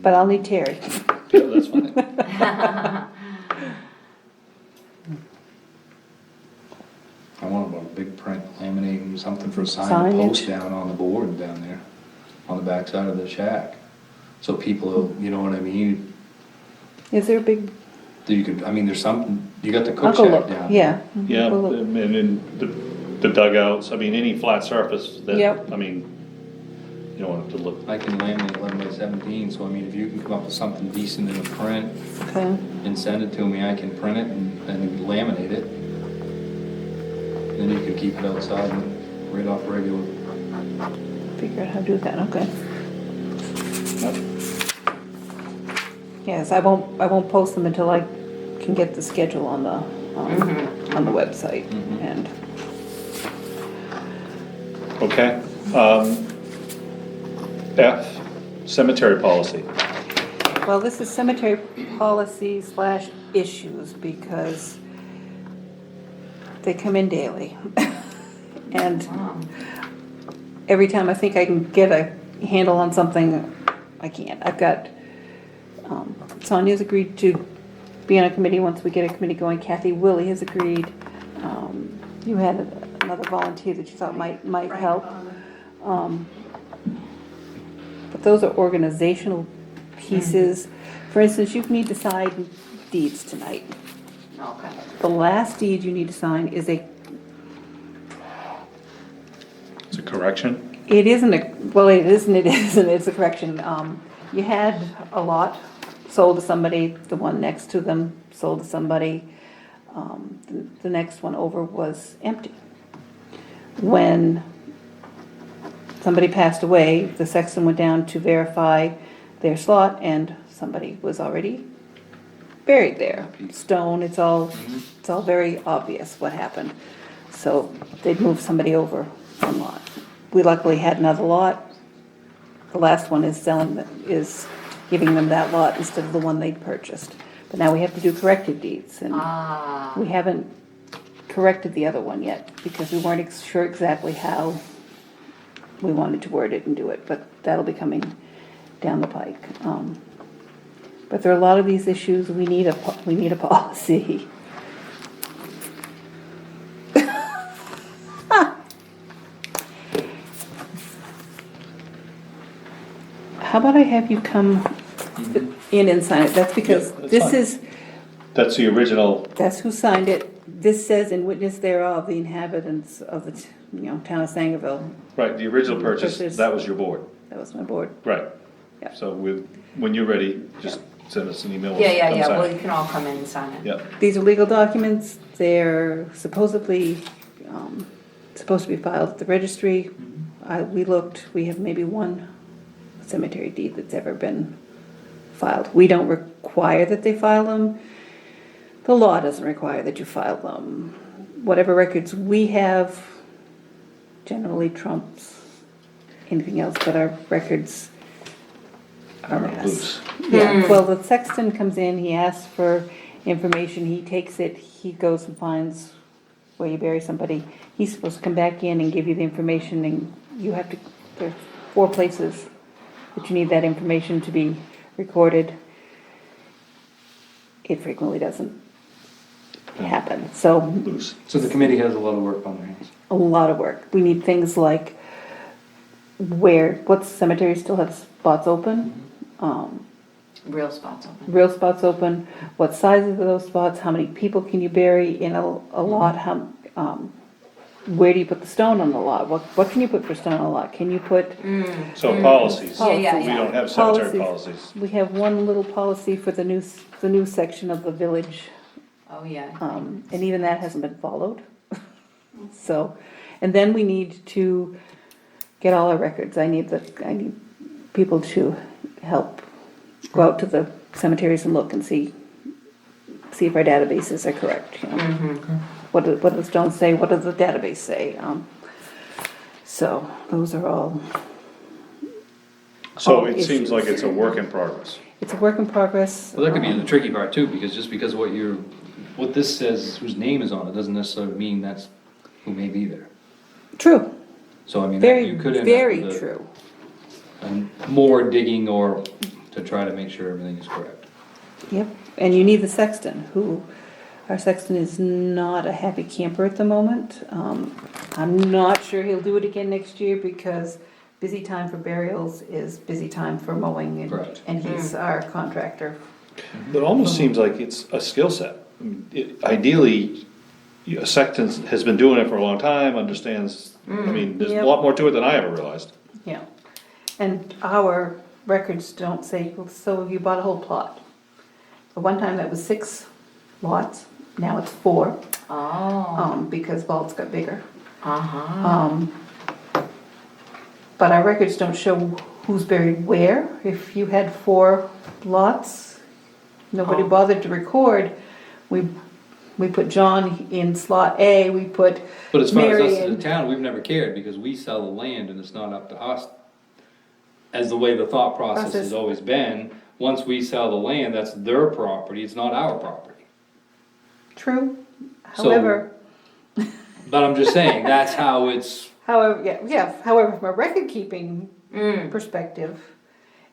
but I'll need Terry. yeah, that's fine. I want about a big print laminating something for a sign to Signage. post down on the board down there, on the backside of the shack. So people, you know what I mean? Is there a big, You could, I mean, there's some, you got the I'll cook go shack look, down. yeah. Yeah, I'll go look. and then the dugouts, I mean, any flat surface that, Yep. I mean, you don't want it to look, I can laminate 11 by 17, so I mean, if you can come up with something decent in a print Okay. and send it to me, I can print it and laminate it. Then you can keep it outside and right off regular. Figure out how to do that, okay. Yes, I won't post them until I can get the schedule on the website and, okay? F, cemetery policy. well, this is cemetery policy / issues because they come in daily. And every time I think I can get a handle on something, I can't. I've got, Sonia's agreed to be on a committee once we get a committee going. Kathy Willie has agreed. You had another volunteer that you thought might help. But those are organizational pieces. For instance, you need to sign deeds tonight. Okay. The last deed you need to sign is correction? It isn't well, it isn't, it's a correction. You had a lot sold to somebody, the one next to them sold to somebody. The next one over was empty. When somebody passed away, the sexton went down to verify their slot and somebody was already buried there. Stone, it's all very obvious what happened. So they'd moved somebody over one lot. We luckily had another lot. The last one is giving them that lot instead of the one they'd purchased. But now we have to do corrective deeds, and we haven't corrected the other one yet because we weren't sure exactly how we wanted to word it and do it, but that'll be coming down the pike. But there are a lot of these issues, we need a policy. How about I have you come in and sign it? That's because Yeah, that's this fine. is, That's the original, that's who signed it. This says in witness thereof, the inhabitants of the, town of Sangerville. right, the original purchase, Purchase. that was your board, That was my board. right. Yeah. So when you're ready, just send us an email. Yeah, Come sign well, it. you can all come in and sign it. Yeah, These are legal documents. They're supposedly, supposed to be filed at the registry. We looked, we have maybe one cemetery deed that's ever been filed. We don't require that they file them. The law doesn't require that you file them. Whatever records we have generally trumps anything else, but our records are a mess. loose. Yeah, well, the sexton comes in, he asks for information, he takes it, he goes and finds where you bury somebody. He's supposed to come back in and give you the information, and you have to, there's 4 places that you need that information to be recorded. It frequently doesn't happen, so Loose. So the committee has a lot of work on their hands. a lot of work. We need things like what cemeteries still have spots open, Real spots open. real spots open, what sizes are those spots, how many people can you bury in a lot, where do you put the stone on the lot, what can you put for stone on a lot, can you put, So policies, Yeah, yeah, we yeah. don't have cemetery policies. we have one little policy for the new section of the village, Oh, yeah. and even that hasn't been followed. So, and then we need to get all our records. I need people to help go out to the cemeteries and look and see if our databases are correct, What do the stones say, what does the database say? So, those are all, So all it seems issues. like it's a work in progress. It's a work in progress. Well, that could be the tricky part too, because just because what this says, whose name is on it, doesn't necessarily mean that's who may be there. True, So I mean, very, you could end up very with true. more digging or to try to make sure everything is correct. Yep, and you need the sexton, our sexton is not a happy camper at the moment. I'm not sure he'll do it again next year because busy time for burials is busy time for mowing Correct. and he's our contractor. It almost seems like it's a skill set. Ideally, a sexton has been doing it for a long time, understands, there's a Yep. lot more to it than I ever realized. Yeah, and our records don't say, so you bought a whole plot. At one time that was 6 lots, now it's 4, Oh, because vaults got bigger. uh-huh. But our records don't show who's buried where. If you had 4 lots, nobody bothered to record. We put John in slot A, we put But as far as Mary us as a in. town, we've never cared because we sell the land and it's not up to us. As the way the thought process has always been, once we sell the land, that's their property, it's not our property. True, So- however, But I'm just saying, that's how it's, however, from a record keeping perspective,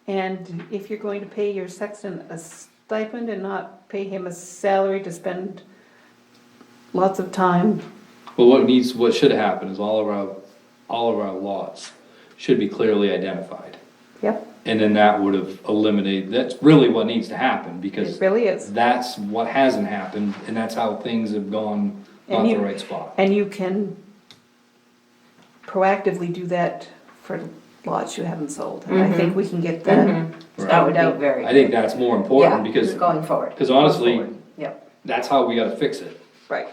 and if you're going to pay your sexton a stipend and not pay him a salary to spend lots of time, well, what should happen is all of our lots should be clearly identified. yep, And then that would have eliminated, that's really what needs to happen, it because really is. that's what hasn't happened, and that's how things have gone not And the you- right spot. And you can proactively do that for lots you haven't sold. And I think we can get that That would sorted be out. very. I think that's more important Yeah, because, going forward. because honestly, Going forward. Yep, that's how we gotta fix it. Right.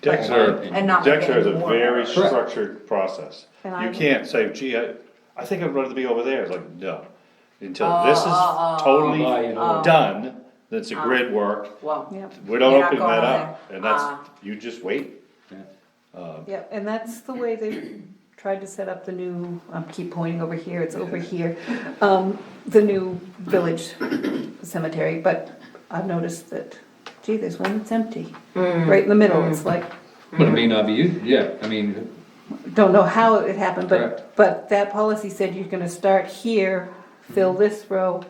Dexter, and not make Dexter has a any more very errors. structured process. And You I- can't say, gee, I think I'd rather be over there, it's like, no. Until Oh, this is oh, oh, totally oh, you know. done, that's a grid work, Well, Yep. we're not You're not opening going that over up, there. and that's, Ah. you just wait. Yep, and that's the way they've tried to set up the new, I keep pointing over here, it's over here, the new village cemetery, but I've noticed that, gee, there's one that's empty, right in the middle, it's like, But it may not be you, yeah, I mean, don't know how it happened, Correct. but that policy said you're gonna start here, fill this row,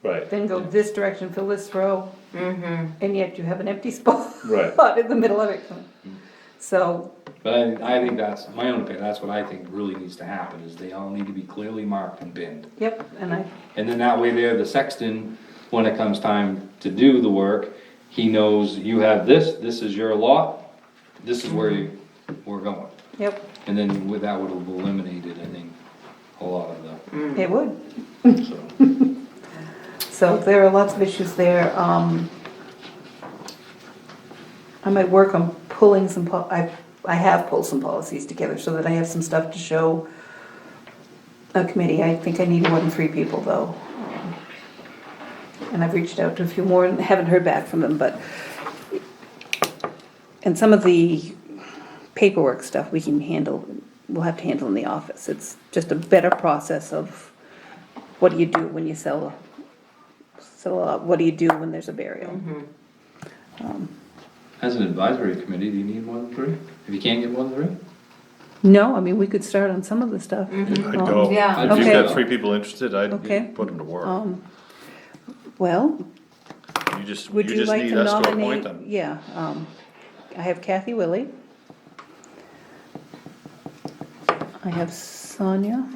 Right, then go this direction, fill this row, and yet you have an empty spot right. in the middle of it. So, but I think that's, my own opinion, that's what I think really needs to happen, is they all need to be clearly marked and pinned. yep, and I, And then that way there, the sexton, when it comes time to do the work, he knows you have this is your lot, this is where we're going. yep, And then with that would have eliminated, I think, a lot of the, it would. so. So there are lots of issues there. I might work on pulling some, I have pulled some policies together so that I have some stuff to show a committee. I think I need more than 3 people though. And I've reached out to a few more and haven't heard back from them, but, and some of the paperwork stuff we can handle, we'll have to handle in the office. It's just a better process of what do you do when you sell what do you do when there's a burial? As an advisory committee, do you need more than 3? If you can't get more than 3? No, I mean, we could start on some of the stuff. I'd go, Yeah. if you've Okay. got 3 people interested, Okay. I'd put them to work. Well, You would you just like need to us to appoint nominate? them. Yeah, I have Kathy Willie. I have Sonia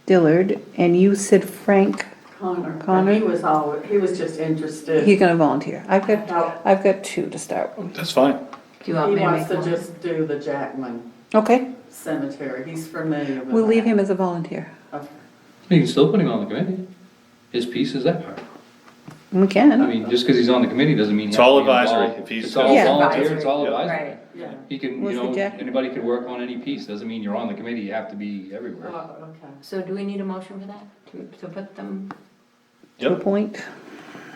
Dillard, and you said Frank, Connor, Connor? he was just interested. he's gonna volunteer. I've No. got 2 to start with. That's fine. do you want He me to wants make to one? just do the Jackman Okay, Cemetery, he's familiar with we'll leave that. him as a volunteer. Okay. You can still put him on the committee. His piece is that part. We I can. mean, just because he's on the committee doesn't mean he It's has to all be involved. advisory. If he's- It's all Yeah. volunteer, it's all Yeah. advisory. Right, Yeah. He can, Was you the know, Jack- anybody could work on any piece, doesn't mean you're on the committee, you have to be everywhere. Oh, okay. so do we need a motion for that, to put them? To appoint.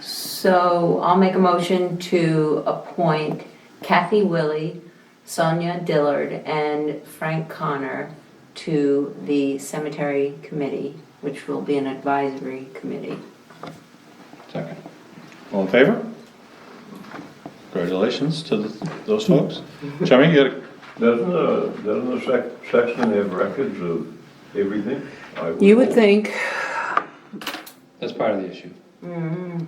So I'll make a motion to appoint Kathy Willie, Sonia Dillard, and Frank Connor to the cemetery committee, which will be an advisory committee. Second. All in favor? Congratulations to those folks. Jeremy, you got Doesn't the sexton have records of everything? You would think, That's part of the issue.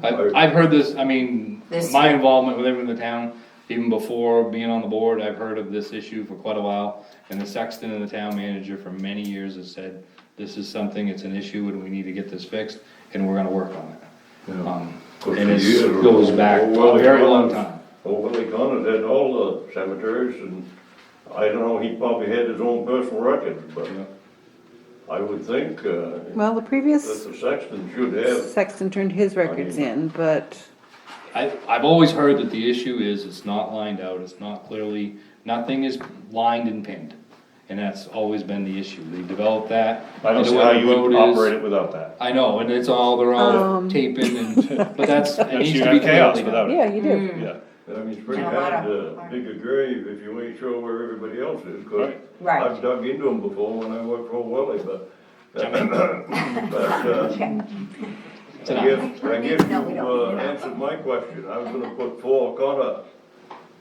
I've heard this, I mean, This- my involvement with everyone in the town, even before being on the board, I've heard of this issue for quite a while. And the sexton and the town manager for many years has said, this is something, it's an issue and we need to get this fixed and we're gonna work on it. And it goes back a very long time. Well, Willie Connors had all the cemeteries, and I don't know, he probably had his own personal records, but I would think, well, the that previous the sexton should have. sexton turned his records in, but, I've always heard that the issue is it's not lined out, it's not clearly, nothing is lined and pinned. And that's always been the issue. They developed that. I don't they see know how where the you would road is. operate it without that. I know, and it's all, they're all taping and, but that's, it needs You to have be chaos clearly without done. it. yeah, you do. Yeah. I mean, it's pretty And a lot hard to of- dig a grave if you ain't sure where everybody else is, cause Right. Right. I've dug into them before when I worked for Willie, but, but, I guess No, we you don't. answered my question. I was gonna put 4 Connor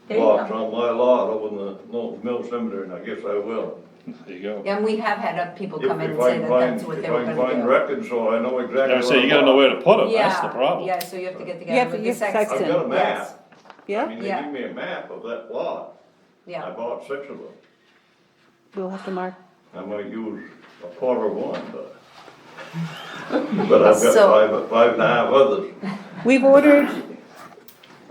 There you lots go. on my lot over in the North Mill Cemetery, and I guess I will. There you go. And we have had people come in If and I say can that find, that's what if they I were can gonna find do. records, so I know exactly. I say, you gotta know where to put them, that's the Yeah, problem. yeah, so you have to get Yeah, together but with the you're sexton. I've got a sexton. map. Yes. I Yeah, mean, they Yeah. give me a map of that lot. I Yeah, bought 6 of them. we'll have to mark. I might use a quarter of one, but I've So- got 5.5 others. We've ordered,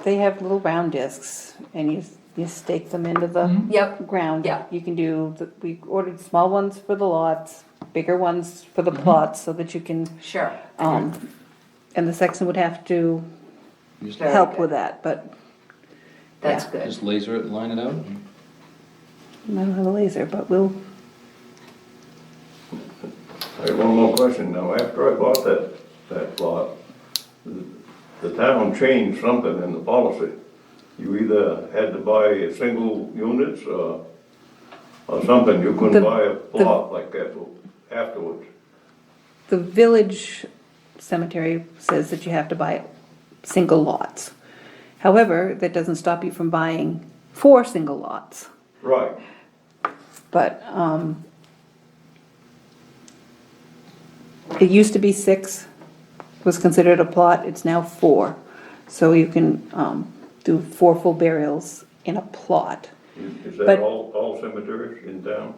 they have little round discs, and you you stake them into the Yep, ground. Yeah. You can do, we ordered small ones for the lots, bigger ones for the plots, so that you can, sure. and the sexton would have to Just Very help good. with that, but That's Yeah. good. just laser it and line it out. I don't have a laser, but we'll, I have one more question now. After I bought that plot, the town changed something in the policy. You either had to buy single units or something. You couldn't The- buy a plot like that afterwards. the village cemetery says that you have to buy single lots. However, that doesn't stop you from buying 4 single lots. Right. But, it used to be 6 was considered a plot, it's now 4. So you can, do 4 full burials in a plot. Is But- that all cemeteries in town?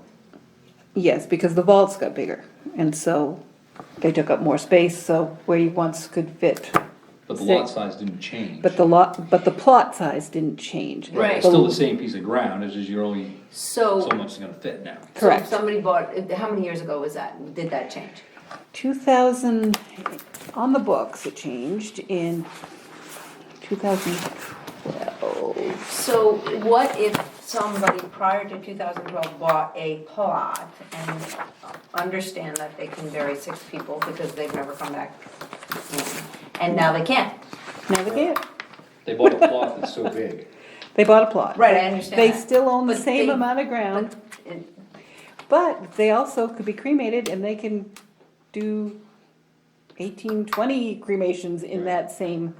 Yes, because the vaults got bigger, and so they took up more space, so where you once could fit. But the Six. lot size didn't change. But the plot size didn't change. Right. It's still the same piece of ground, it's just you're only, so So, much is gonna fit now. so Correct. if somebody bought, how many years ago was that? Did that change? 2000, on the books, it changed in 2012. So what if somebody prior to 2012 bought a plot and understand that they can bury 6 people because they've never come back? And now they can't. Now they can't. They bought a plot that's so big. They bought a plot. Right, I understand They that. still own the But same they- amount of ground, It- but they also could be cremated and they can do 18, 20 cremations in that same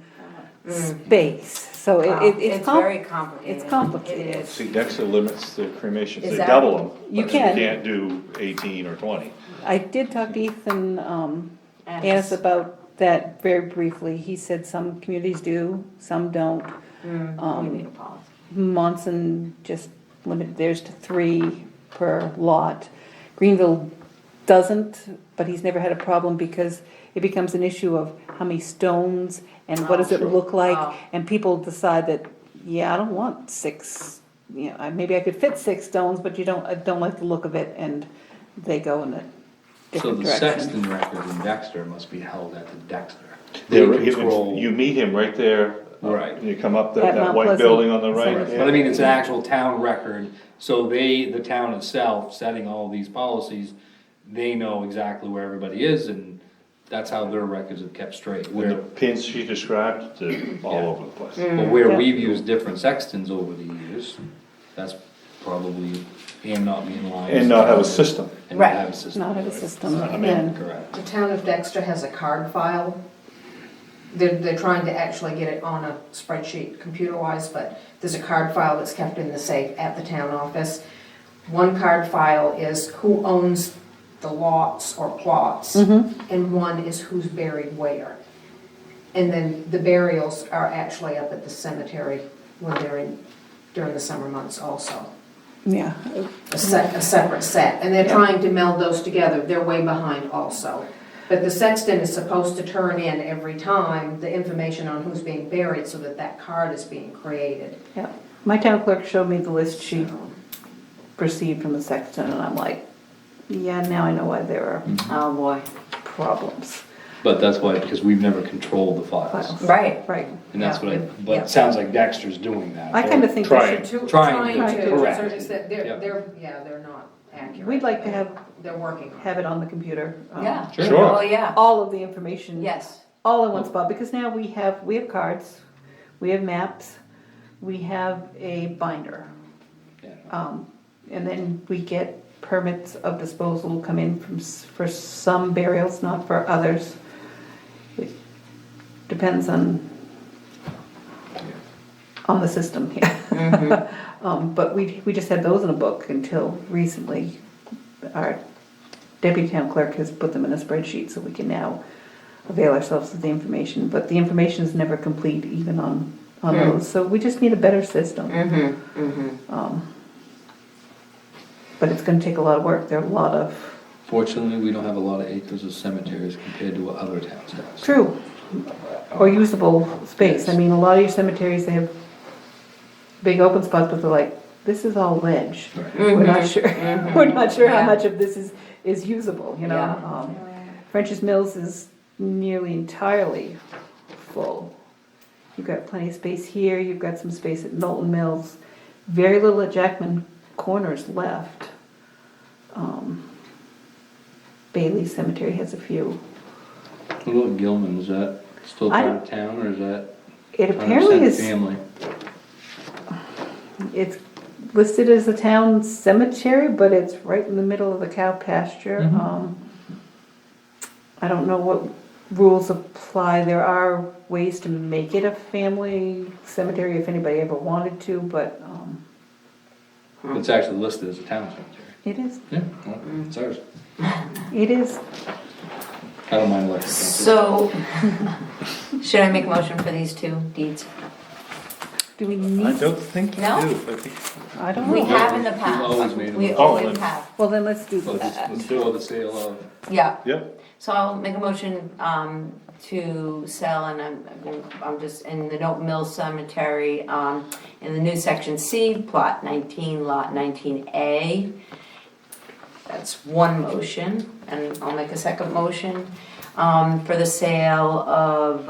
space. So wow, it's very complicated. it's complicated. It is. See, Dexter limits the cremations, Is they that- double them. You but can. You can't do 18 or 20. I did talk to Ethan, Annis. Annis about that very briefly. He said some communities do, some don't. We need a policy. Monson just limited theirs to 3 per lot. Greenville doesn't, but he's never had a problem because it becomes an issue of how many stones and what does it sure. look like? Oh. And people decide that, yeah, I don't want 6, you know, maybe I could fit 6 stones, but I don't like the look of it, and they go in a So different the direction. sexton record in Dexter must be held at the Dexter. There, They control, you meet him right there. Right. You come up At that Mount white Pleasant building on the right. Cemetery. but I mean, it's an actual town record, so the town itself, setting all these policies, they know exactly where everybody is, and that's how their records are kept straight. With the Where, pins she described, they're all Yeah. over the place. but where Yeah. we've used different sextons over the years, that's probably, and not be in line. And not have a system. And not Right. have a system. Not have a system, I mean, and Correct. The town of Dexter has a card file. They're trying to actually get it on a spreadsheet computer-wise, but there's a card file that's kept in the safe at the town office. One card file is who owns the lots or plots, and one is who's buried where. And then the burials are actually up at the cemetery when they're in, during the summer months also. yeah. A separate set, and they're trying to meld those together, they're way behind also. But the sexton is supposed to turn in every time the information on who's being buried so that that card is being created. Yeah, my town clerk showed me the list she received from the sexton, and I'm like, yeah, now I know why there are Oh, boy. problems. But that's why, because we've never controlled the files, Files. Right. Right. and that's Yeah, what yeah. but it sounds like Dexter's doing that. I kind of think we Trying. should, Trying to, to, correct. so it's that Yeah. they're not accurate. we'd like to have They're working on it. it on the computer. Yeah. Sure. Oh, yeah. All of the information. Yes. All in one spot, because now we have cards, we have maps, we have a binder. Yeah. And then we get permits of disposal come in for some burials, not for others. It depends on the system, yeah. But we just had those in a book until recently. Our deputy town clerk has put them in a spreadsheet, so we can now avail ourselves of the information. But the information is never complete even on those, so we just need a better system. But it's gonna take a lot of work, there are a lot of, Fortunately, we don't have a lot of acres of cemeteries compared to what other towns have. true, or usable space. I mean, a lot of your cemeteries, they have big open spots, but they're like, this is all ledge. We're not sure, we're not sure how Yeah. much of this is usable, you know? Yeah. French's Mills is nearly entirely full. You've got plenty of space here, you've got some space at Knowlton Mills, very little at Jackman Corners left. Bailey Cemetery has a few. What about Gilman, is that still I part of town, or is that It apparently 100% is, family? it's listed as a town cemetery, but it's right in the middle of the cow pasture. I don't know what rules apply. There are ways to make it a family cemetery if anybody ever wanted to, but, It's actually listed as a town cemetery. it is, Yeah, well, it's ours. it is. I don't mind electric. So, should I make a motion for these two deeds? Do we I need, don't think you do. No? I think- I don't We know. have in the We've past. always made them. We Oh, always then- have, Well, then let's do Let's that. do the sale of. yeah. Yep, So I'll make a motion, to sell, and I'm just in the Knowlton Mills Cemetery, in the new section C, plot 19, lot 19A. That's one motion, and I'll make a second motion, for the sale of,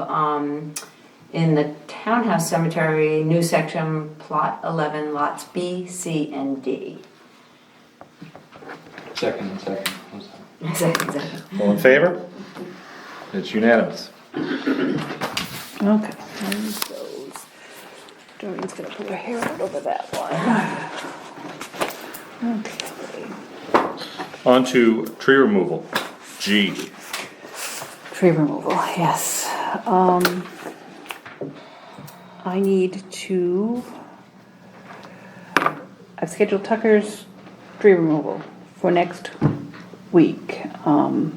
in the Townhouse Cemetery, new section, plot 11, lots B, C, and D. Second. Second. all in favor? It's unanimous. Okay, and those. Doreen's gonna put her hair out over that one. Okay. On to tree removal, G. Tree removal, yes. I need to, I've scheduled Tucker's tree removal for next week. I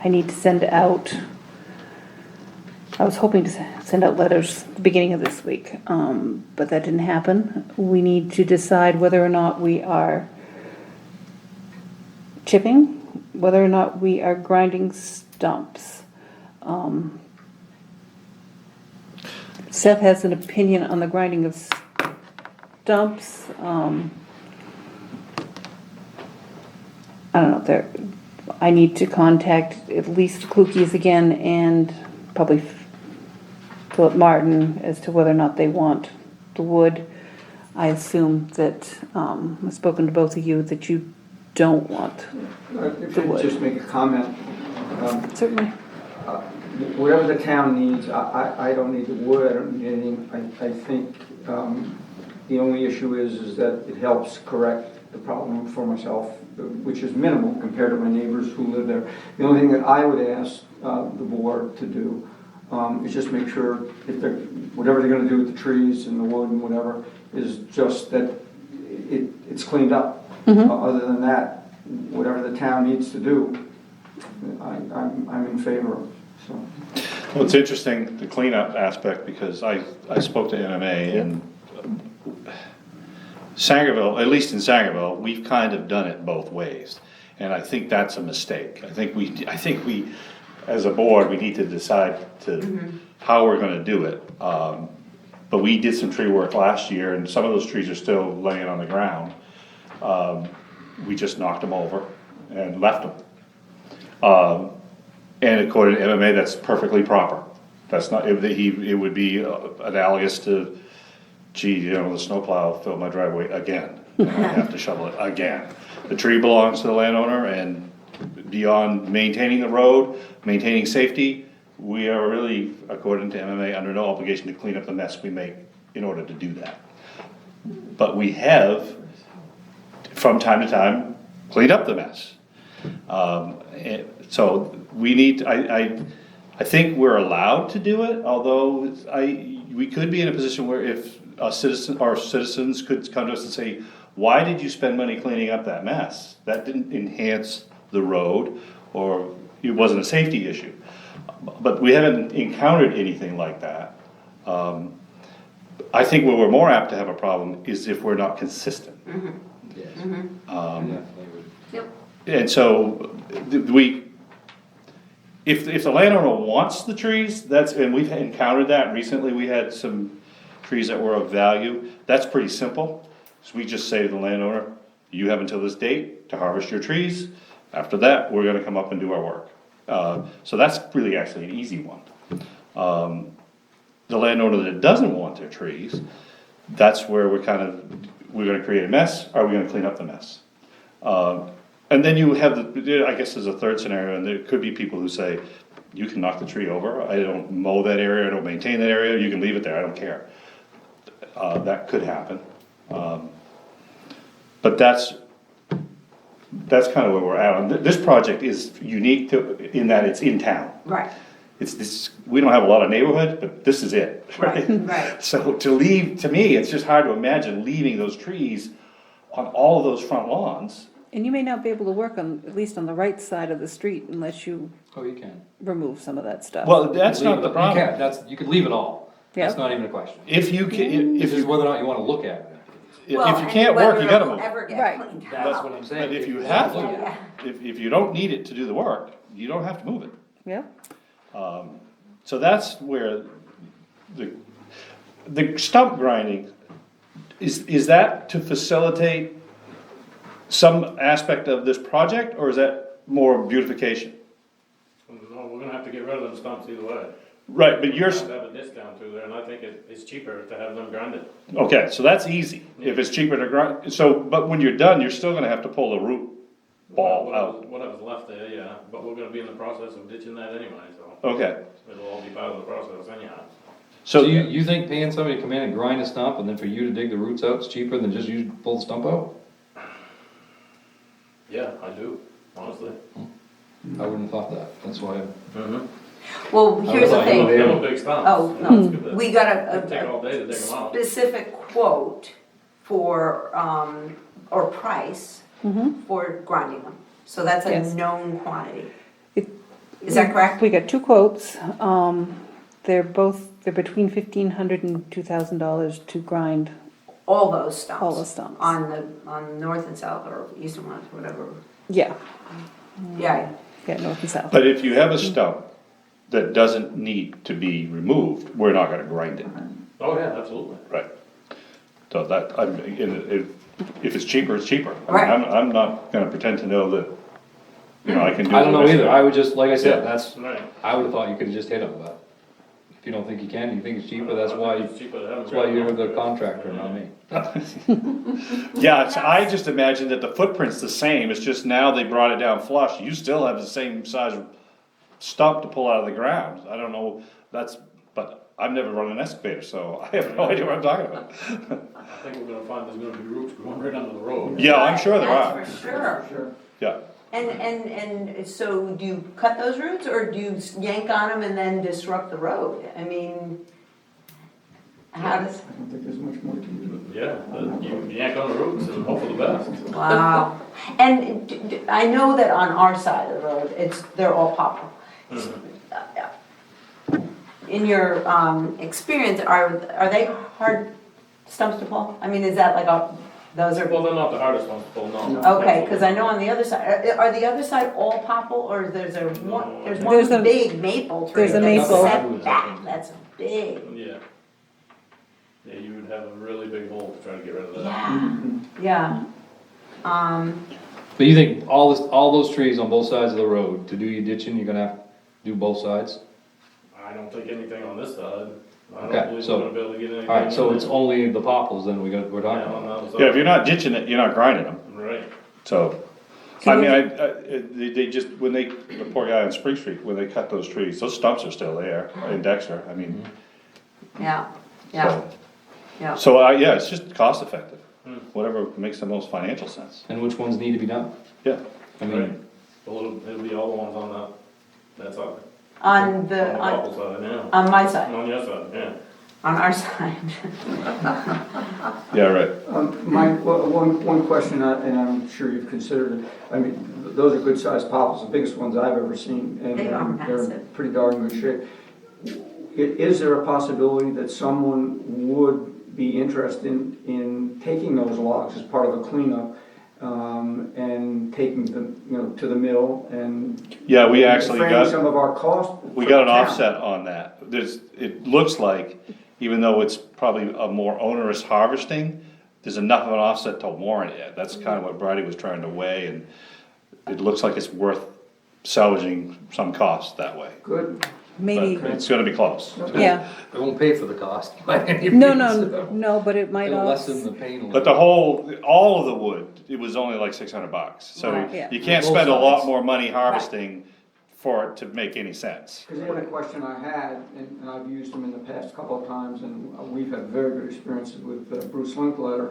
need to send out, I was hoping to send out letters at the beginning of this week, but that didn't happen. We need to decide whether or not we are chipping, whether or not we are grinding stumps. Seth has an opinion on the grinding of stumps. I don't know, I need to contact at least the Klukies again and probably Philip Martin as to whether or not they want the wood. I assume that, I've spoken to both of you, that you don't want. If I could just make a comment, Certainly. whatever the town needs, I don't need the wood, I don't need anything. I think the only issue is that it helps correct the problem for myself, which is minimal compared to my neighbors who live there. The only thing that I would ask the board to do is just make sure if they're, whatever they're gonna do with the trees and the wood and whatever, is just that it's cleaned up. Other than that, whatever the town needs to do, I'm in favor of, so. Well, it's interesting, the cleanup aspect, because I spoke to MMA and Sangerville, at least in Sangerville, we've kind of done it both ways. And I think that's a mistake. I think we, as a board, we need to decide how we're gonna do it. But we did some tree work last year, and some of those trees are still laying on the ground. We just knocked them over and left them. And according to MMA, that's perfectly proper. That's not, it would be analogous to, gee, you know, the snowplow filled my driveway again, and I have to shovel it again. The tree belongs to the landowner, and beyond maintaining the road, maintaining safety, we are really, according to MMA, under no obligation to clean up the mess we make in order to do that. But we have, from time to time, cleaned up the mess. So we need, I think we're allowed to do it, although we could be in a position where if our citizens could come to us and say, why did you spend money cleaning up that mess? That didn't enhance the road, or it wasn't a safety issue. But we haven't encountered anything like that. I think where we're more apt to have a problem is if we're not consistent. Yep. And so if the landowner wants the trees, and we've encountered that recently, we had some trees that were of value, that's pretty simple. So we just say to the landowner, you have until this date to harvest your trees. After that, we're gonna come up and do our work. So that's really actually an easy one. The landowner that doesn't want their trees, that's where we're gonna create a mess, are we gonna clean up the mess? And then you have I guess there's a third scenario, and there could be people who say, you can knock the tree over, I don't mow that area, I don't maintain that area, you can leave it there, I don't care. That could happen. But that's kind of where we're at. This project is unique in that it's in town. Right, We don't have a lot of neighborhood, but this is it, right? right. So to me, it's just hard to imagine leaving those trees on all of those front lawns. And you may not be able to work on, at least on the right side of the street unless you Oh, you can. remove some of that stuff. Well, that's You not the can, problem. you could leave it all. That's Yeah. not even a question. If you can, It's just whether or not you wanna look at it. if you can't work, you gotta move. Ever get Right. cleaned That's out. what I'm saying. But if you have Look at to, it. if you don't need it to do the work, you don't have to move it. Yeah, So that's where the stump grinding, is that to facilitate some aspect of this project, or is that more beautification? No, we're gonna have to get rid of them stumps either way. Right, but you're, We have to have a discount through there, and I think it's cheaper to have them grinded. okay, so that's easy, if it's cheaper to grind, so, but when you're done, you're still gonna have to pull the root ball out. Whatever's left there, yeah, but we're gonna be in the process of ditching that anyway, so Okay, it'll all be part of the process anyhow. So so, you think paying somebody to come in and grind a stump and then for you to dig the roots out is cheaper than just you pull the stump out? Yeah, I do, honestly. I wouldn't have thought that, that's why. Well, here's the thought you thing, were- Them are big stumps. Oh, Yeah, no. it's good. we got It'd take all day to dig them out. specific quote for, or price for grinding them. So that's a Yes. known quantity. It- Is that correct? we got two quotes, they're between $1,500 and $2,000 to grind All those stumps? all the stumps. On north and south or east and west, whatever. Yeah, Yeah, yeah, north and south. but if you have a stump that doesn't need to be removed, we're not gonna grind it. Oh, yeah, absolutely. Right. So that, if it's cheaper, it's cheaper. I mean, Right. I'm not gonna pretend to know that, I can do. I don't the know rest either, of I it. would just, like I said, Yeah. that's, Right. I would've thought you could've just hit them, but if you don't think you can, you think it's cheaper, that's why, It's cheaper to have them that's why you're grinded. the contractor, not me. Yeah, I just imagine that the footprint's the same, it's just now they brought it down flush, you still have the same size stump to pull out of the ground. I don't know, but I've never run an excavator, so I have no idea what I'm talking about. I think we're gonna find there's gonna be roots going right under the road. Yeah, I'm sure there are, that's for sure. Sure. yeah. And so do you cut those roots or do you yank on them and then disrupt the road? I mean, how does, I don't think there's much more to do. Yeah, you yank on the roots and hope for the best. wow. And I know that on our side of the road, they're all poplar. In your experience, are they hard stumps to pull? I mean, is that like those are, Well, they're not the hardest ones to pull, no. okay, because I know on the other side, are the other side all poplar or there's one There's a- big maple tree there's a that's maple. set back, that's big. Yeah. Yeah, you would have a really big hole to try to get rid of that. Yeah, yeah. But you think all those trees on both sides of the road, to do your ditching, you're gonna have to do both sides? I don't think anything on this side. I Okay, don't believe so- we're gonna be able to get anything. Alright, so in it's there. only the poplars then we're Yeah, talking on about? the other side. Yeah, if you're not ditching it, you're not grinding them, Right. so. I mean, they just, the poor guy on Spring Street, when they cut those trees, those stumps are still there in Dexter, I mean, Yeah, yeah, so. yeah. So, yeah, it's just cost effective, whatever makes the most financial sense, And which ones need to be done? yeah. I Right. mean, Well, it'll be all the ones on that side. On the, poplar side, yeah. on my side, On your side, yeah. on our side. Yeah, right. One question, and I'm sure you've considered it, I mean, those are good sized poplars, the biggest ones I've ever seen, and They are they're in massive. pretty darn good shape. Is there a possibility that someone would be interested in taking those logs as part of a cleanup, and taking them, to the mill and Yeah, we actually defraying got, some of our costs? we for got an the town? offset on that, it looks like even though it's probably a more onerous harvesting, there's enough of an offset to warrant it. That's kind of what Brady was trying to weigh, and it looks like it's worth salvaging some cost that way. Good. Maybe, But it's gonna be close. yeah, It won't pay for the cost by any means. no, but it might It'll also. lessen the pain a But little. all of the wood, it was only like $600. So Right. Yeah. you can't Both spend a lot sides. more money harvesting for it to make any sense. Because the other question I had, and I've used them in the past couple of times, and we've had very good experiences with Bruce Linkletter,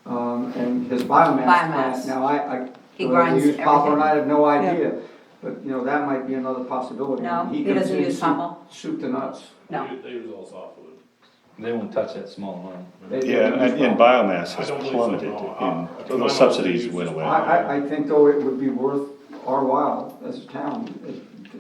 and his biomass Biomass. plant. Now, I He whether grinds use popper, and everything. I have no idea, but, that might be another possibility. No, he comes doesn't in use soup- popper. Soup to nuts. No. They use all softwood. They won't touch that small amount. They Yeah, don't use and popper. biomass has I don't believe so, plummeted, no. and those subsidies went away. I think though it would be worth our while as a town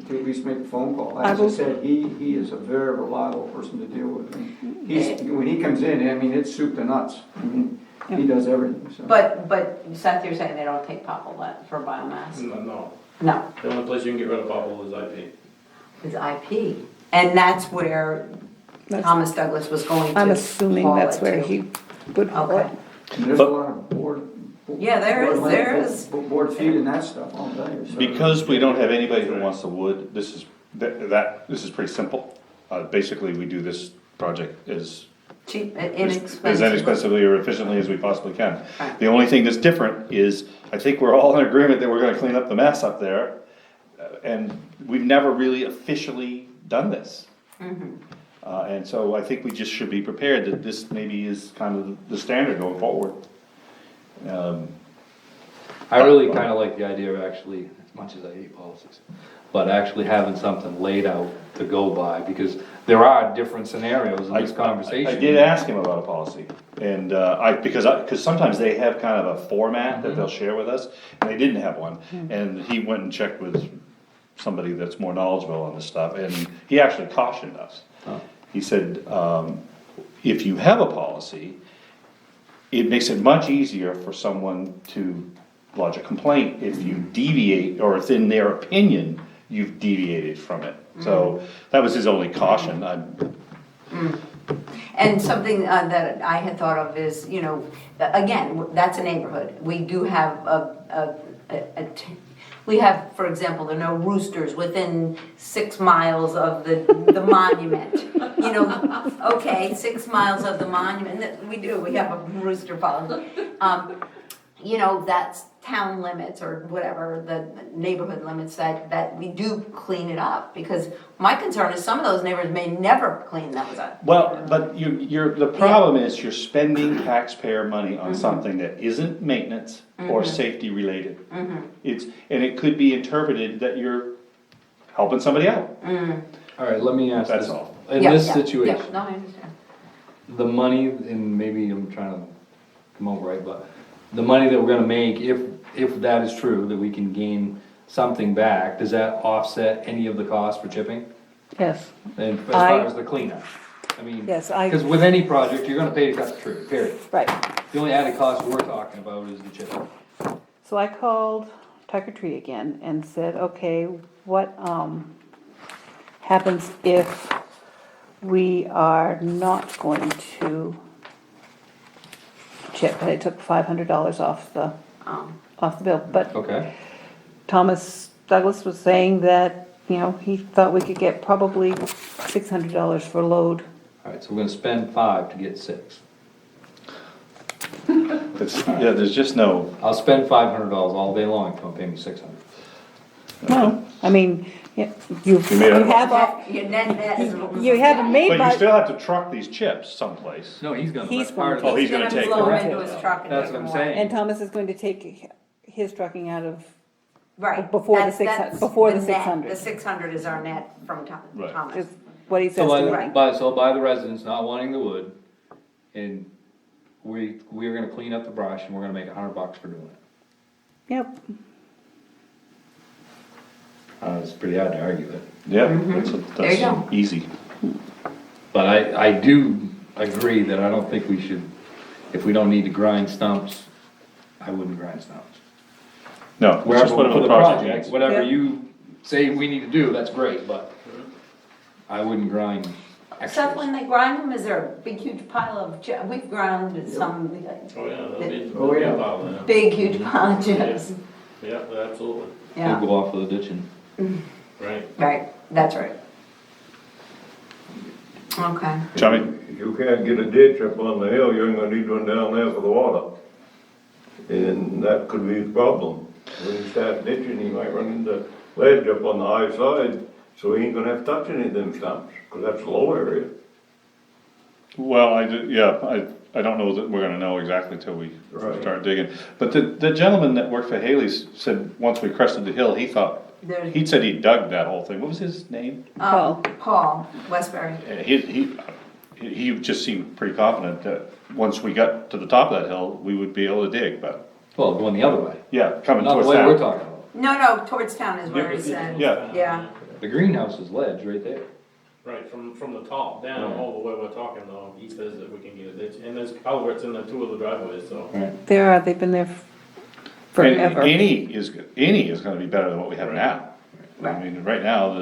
to at least make a phone call. As I said, he is a very reliable person to deal with. And when he comes in, I mean, it's soup to nuts. I mean, he does everything, so. But Seth, you're saying they don't take popple for biomass? No, No, the only place you can get rid of popple is IP. it's IP. And that's where Thomas Douglas was going to I'm assuming haul that's it where to. he would haul Okay. it. And there's a lot of board. Yeah, there is, board- there is. Board feed and that stuff all day, so. Because we don't have anybody who wants the wood, this is pretty simple. Basically, we do this project as Cheap, as inexpensive. inexpensively or efficiently as we possibly can. Right. The only thing that's different is, I think we're all in agreement that we're gonna clean up the mess up there. And we've never really officially done this. And so I think we just should be prepared that this maybe is kind of the standard going forward. I really kinda like the idea of actually, as much as I hate policies, but actually having something laid out to go by, because there are different scenarios in this conversation. I did ask him about a policy, and because sometimes they have kind of a format that they'll share with us, and they didn't have one. And he went and checked with somebody that's more knowledgeable on this stuff, and he actually cautioned us. Oh. He said, if you have a policy, it makes it much easier for someone to lodge a complaint if you deviate, or if in their opinion, you've deviated from it. So that was his only caution. And something that I had thought of is, again, that's a neighborhood. We do have we have, for example, there are no roosters within 6 miles of the monument. Okay, 6 miles of the monument, we have a rooster policy. That's town limits or whatever, the neighborhood limits that we do clean it up. Because my concern is some of those neighbors may never clean those up. Well, but the problem is you're spending taxpayer money on something that isn't maintenance or safety related. And it could be interpreted that you're helping somebody out. Alright, let me ask That's this. all. In Yeah, this yeah, situation, yeah. No, I understand. the money, and maybe I'm trying to come out right, but the money that we're gonna make, if that is true, that we can gain something back, does that offset any of the cost for chipping? Yes, And as far as the cleanup? I mean, Yes, cause with any project, you're gonna pay to cut the tree, period. right. The only added cost we're talking about is the chipping. So I called Tucker Tree again and said, okay, what, happens if we are not going to chip? And I took $500 off the bill, but Okay. Thomas Douglas was saying that, he thought we could get probably $600 for a load. Alright, so we're gonna spend 5 to get 6. There's just no, I'll spend $500 all day long if you don't pay me 600. No, I mean, yeah, you made it- have off, Your net is. you haven't made but you much. still have to truck these chips someplace. No, he's gonna, He's that's part of going Oh, it. he's gonna take blow the- into his truck and That's take what I'm them saying. away. And Thomas is going to take his trucking out of, Right. before the That's- 600 that's before the net. 600. The 600 is our net from Right. Thomas. is what he So says by, to the- me. by the residents not wanting the wood, and we're gonna clean up the brush, and we're gonna make $100 for doing it. Yep, It's pretty hard to argue it. Yeah, There you go. that's easy. But I do agree that I don't think we should, if we don't need to grind stumps, I wouldn't grind stumps. No, it's Wherever just we whatever put the the project project, needs. whatever Yeah. you say we need to do, that's great, but I wouldn't grind. Seth, when they grind them, is there a big huge pile of chips? We've ground some, Oh, yeah, that'll be, Oh, yeah. pile there. big huge pile of chips. Yeah, absolutely, They Yeah, go off of the ditching. right. right, that's right. Okay. Johnny? If you can't get a ditch up on the hill, you're gonna need one down there for the water. And that could be the problem. When you start ditching, you might run into ledge up on the high side, so he ain't gonna have to touch any of them stumps, cause that's a low area. Well, I don't know that we're gonna know exactly till we Right. start digging. But the gentleman that worked for Haley's said, once we crested the hill, he said he dug that whole thing. What was his name? Paul Westbury. He just seemed pretty confident that once we got to the top of that hill, we would be able to dig, but, Well, going the other way, yeah, coming not the towards way we're town. talking about. No, towards town is where he said. Yeah. Yeah, The greenhouse is ledge right there. Right, from the top down, Right. all the way we're talking though, he says that we can get a ditch, and there's culverts in the two of the driveways, so. They've been there And forever. any is gonna be better than what we have now. I Right. mean, right now,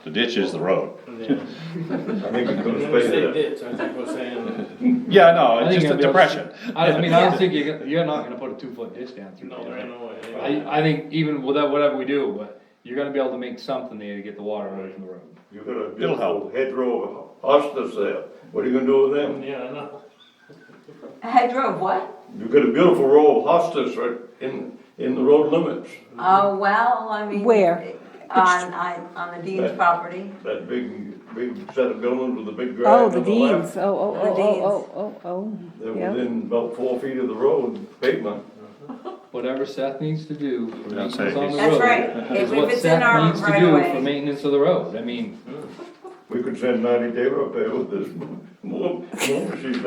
the ditch is the road. Yeah. I think it's When gonna we stay say there. ditch, I think we're saying, Yeah, no, I it's think just a it'll be- depression. I mean, I don't think you're not gonna put a 2-foot ditch down through no, there ain't there. no way. I think even without whatever we do, but you're gonna be able to make something there to get the water away from the road. You got a It'll help. beautiful hedgerow of hostas there, what are you gonna do with them? Yeah, I know. a hedgerow of what? You got a beautiful row of hostas right in the road limits, Oh, well, I mean. Where? On the Dean's That- property. that big set of buildings with the big Oh, garage the on the left. Deans, oh, The Deans. They're yeah. within about 4 feet of the road pavement. Whatever Seth needs to do for Yeah, maintenance say on the road. That's right. Is If what it's in Seth our needs to right do of way. for maintenance of the road. I mean, We could send 90 Taylor up there with this more machine.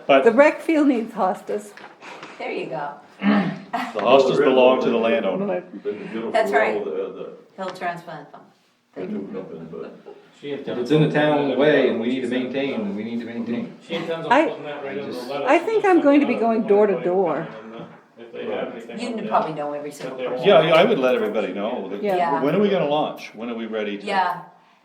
The rec field needs hostas. There you go. The hostas belong to the landowner. That's right. The He'll transplant them. two companies, but She if intends it's in the on town putting that way right and we in, need to she said. maintain, then we need to maintain. She intends on I- putting that right in the letter. I She think just I'm sent going to the be letter going to door to anybody door. coming in, if they have anything You up can there probably know every single that they person. want. Yeah, I would let everybody know. Yeah. When are we gonna launch? When are we ready to?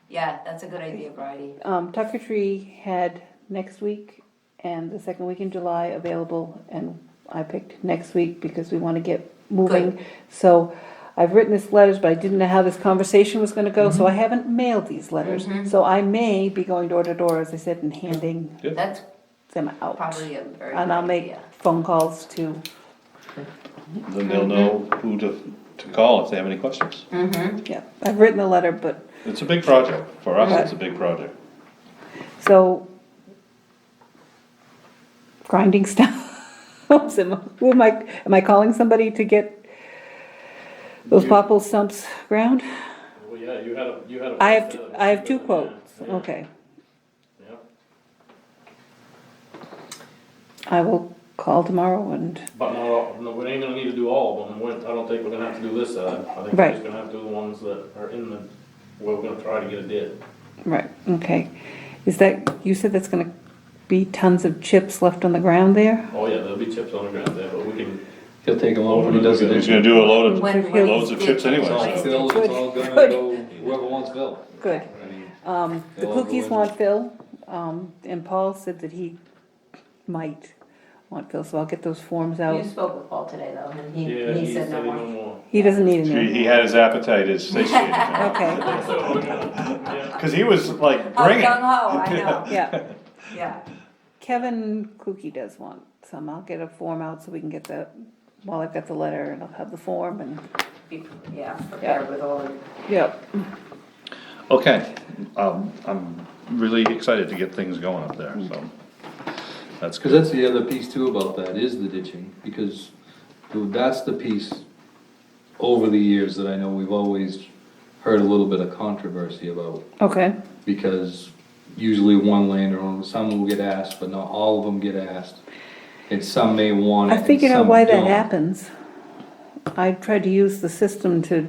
Yeah, that's a good idea, Bridie. Tucker Tree had next week and the second week in July available, and I picked next week because we want to get moving. So I've written these letters, but I didn't know how this conversation was gonna go, so I haven't mailed these letters. So I may be going door to door, as I said, and handing That's them out. probably a very good And I'll make idea. phone calls to, Then they'll know who to call if they have any questions. yeah, I've written a letter, but, It's a big project. For us, it's a big project. so. Grinding stuff. Who am I calling somebody to get those popple stumps ground? Well, yeah, you had a. I have two quotes, Yeah. okay. Yeah. I will call tomorrow and, But not all, no, we ain't gonna need to do all of them, I don't think we're gonna have to do this side, I think we're Right. just gonna have to do the ones that are in the, where we're gonna try to get a ditch. right, okay. Is that, you said that's gonna be tons of chips left on the ground there? Oh, yeah, there'll be chips on the ground there, but we can, He'll take them over when he does the He's ditching. gonna do a load of, When- loads of chips It's all anyway. filled, it's all Good. gonna go whoever wants Bill. Good. I mean, The They'll all go cookies in. want Phil, and Paul said that he might want Phil, so I'll get those forms You out. spoke with Paul today though, and yeah, he said no no more. more. He doesn't need He any. had his appetite as satiated. Okay, Yeah, Cause he was like, Oh, bring it. gung ho, I know, yeah. yeah. Kevin Kluge does want some. I'll get a form out so we can get that, while I've got the letter, and I'll have the form and, Yeah, prepared with all the. yep. Okay, I'm really excited to get things going up there, so. That's Cause good. that's the other piece too about that, is the ditching, because that's the piece over the years that I know we've always heard a little bit of controversy about. Okay, Because usually one landowner, some will get asked, but not all of them get asked. And some may want it I and figured out some why that don't. happens. I tried to use the system to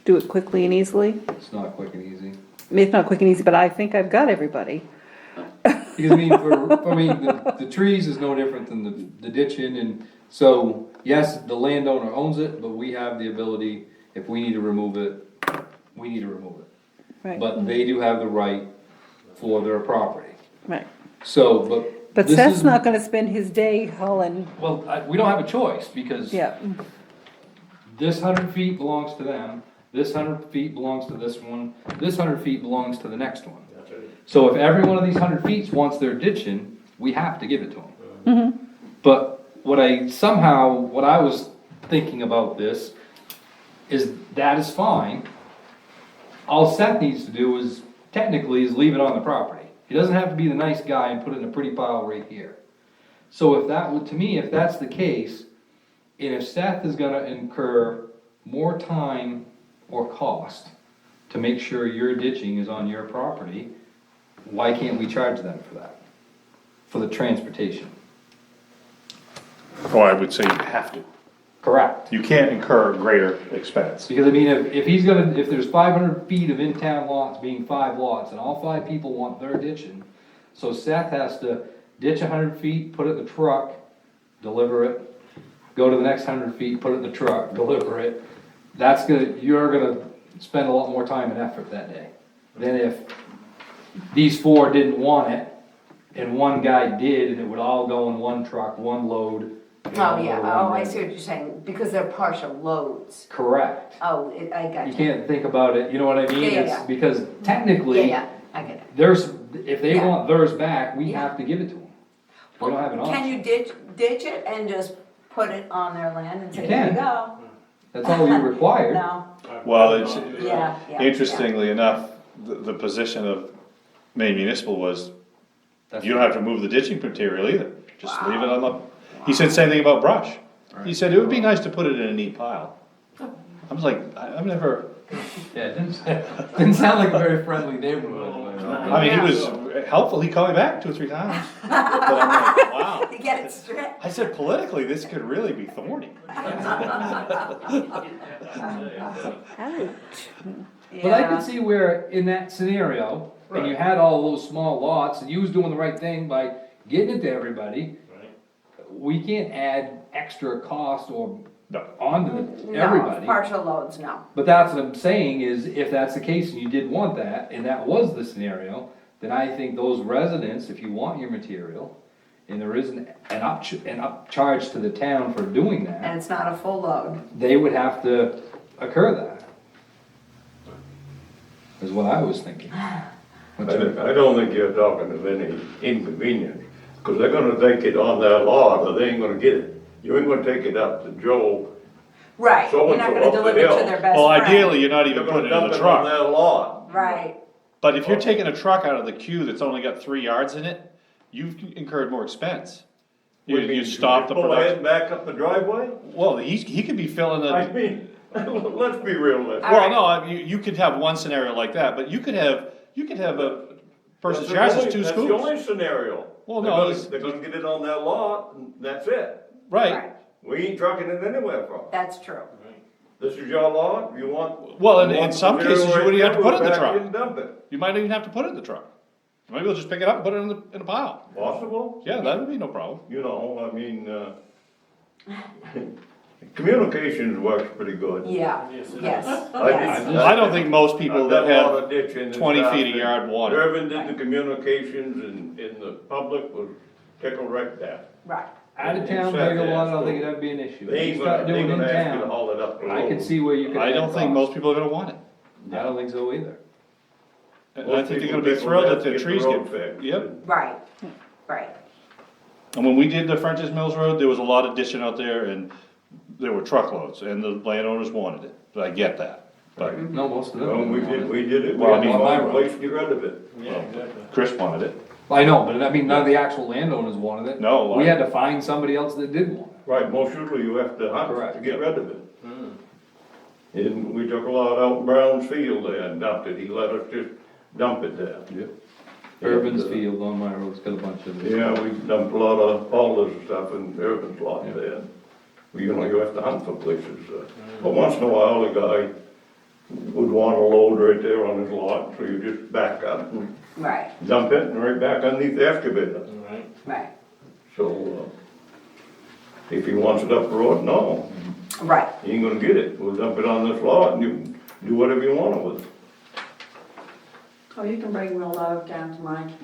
do it quickly and easily. It's not quick and easy. I mean, it's not quick and easy, but I think I've got everybody. Because I mean, the trees is no different than the ditching, and so, yes, the landowner owns it, but we have the ability, if we need to remove it, we need to remove it. Right. But they do have the right for their property. Right. So, But this Seth's is- not gonna spend his day hauling, Well, we don't have a choice, because yeah, this 100 feet belongs to them, this 100 feet belongs to this one, this 100 feet belongs to the next one. That's right. So if every one of these 100 feet wants their ditching, we have to give it to them. But what I was thinking about this is that is fine. All Seth needs to do is, technically, is leave it on the property. He doesn't have to be the nice guy and put it in a pretty pile right here. So if that would, to me, if that's the case, and if Seth is gonna incur more time or cost to make sure your ditching is on your property, why can't we charge them for that? For the transportation? Or I would say you have to. Correct. You can't incur greater expense. Because I mean, if there's 500 feet of in-town lots being 5 lots, and all 5 people want their ditching, so Seth has to ditch 100 feet, put it in the truck, deliver it, go to the next 100 feet, put it in the truck, deliver it, you're gonna spend a lot more time and effort that day than if these 4 didn't want it, and one guy did, and it would all go in one truck, one load. Oh, yeah, oh, I see what you're saying, because they're partial loads. Correct. Oh, I got You you. can't think about it, you know what I mean? Yeah, It's yeah. because technically, Yeah, I get it. if they Yeah. want theirs back, we Yeah. have to give it to them. We don't have an Can option. you ditch it and just put it on their land and say, You there you can. go? That's all you require. No, Well, it's, yeah, yeah. interestingly enough, the position of Maine Municipal was, That's- you don't have to move the ditching material either, just leave it on the, he said same thing about brush. He said it would be nice to put it in a neat pile. I was like, I've never, Yeah, it didn't sound like a very friendly neighborhood. I mean, he was helpful, he called me back 2 or 3 times. But I'm like, wow. To get it straight. I said politically, this could really be thorny. But I could see where, in that scenario, and you had all those small lots, and you was doing the right thing by getting it to everybody, we can't add extra cost or No. onto No, everybody. partial loads, no. But that's what I'm saying, is if that's the case and you did want that, and that was the scenario, then I think those residents, if you want your material, and there isn't an upcharge to the town for doing And that, it's not a full load. they would have to occur that. Is what I was thinking. I don't think you're talking of any inconvenience, because they're gonna take it on their lot, or they ain't gonna get it. You ain't gonna take it up to Joe. Right, So you're and not so gonna up the deliver it to hill. their best friend. Well, ideally, you're not They're even gonna putting it in dump the it on truck. their lot. Right, But if you're taking a truck out of the queue that's only got 3 yards in it, you've incurred more expense. You stop the Pull ahead production. and back up the driveway? Well, he could be filling I the, mean, let's be realistic. well, no, you could have one scenario like that, but you could have a person's yard that's 2 That's the scoops. only scenario. Well, They're no, gonna- it's- They're gonna get it on their lot, and that's it. Right. right, We ain't trucking it anywhere from. that's true. This is your lot, you want. Well, you in want some the cases, you material wouldn't have to right put it in the there, truck. back and dump it. You might even have to put it in the truck. Maybe we'll just pick it up and put it in a pile. Possible? Yeah, that would be no problem. You know, I mean, communications works pretty good. Yeah, Yes, it yes, I yes. did- I don't think most people I've that done a lot have of ditching and 20 stuff, feet of and yard water. Irvin did the communications and the public was tickled right there. Right, Out of town, bigger lot, I don't think that'd be an issue. They You ain't start gonna, they doing ain't in gonna ask you to town, haul it up the I road. can see where you could I add don't think cost. most people are gonna want it. I don't think so either. And I Most think they're people gonna be think, thrilled well, that the let's trees road get, fixed. yep. right, right. And when we did the French's Mills Road, there was a lot of ditching out there and there were truckloads and the landowners wanted it, but I get that. But No, most of them. Well, we didn't want did it, we Well, I had to mean, find my a place to get rid of it. Yeah, exactly. Chris wanted it. it. I know, but I mean, none of the actual landowners wanted it. No, We I- had to find somebody else that did want it. Right, most usually you have to hunt Correct, to get rid of it. Hmm. And we took a lot out in Brown's Field there and dumped it, he let us just dump it there. Urban's And, Field on my road's got a bunch of it. Yeah, we dumped a lot of alders and stuff in Urban's lot Yeah. there. You know, you have to hunt for places, but once in a while, a guy would want a load right there on his lot, so you just back up and Right, dump it and right back underneath the excavator. All right. right, So, if he wants it up the road, no, right. he ain't gonna get it. We'll dump it on this lot and you do whatever you want with it. Oh, you can bring real love down to my camp.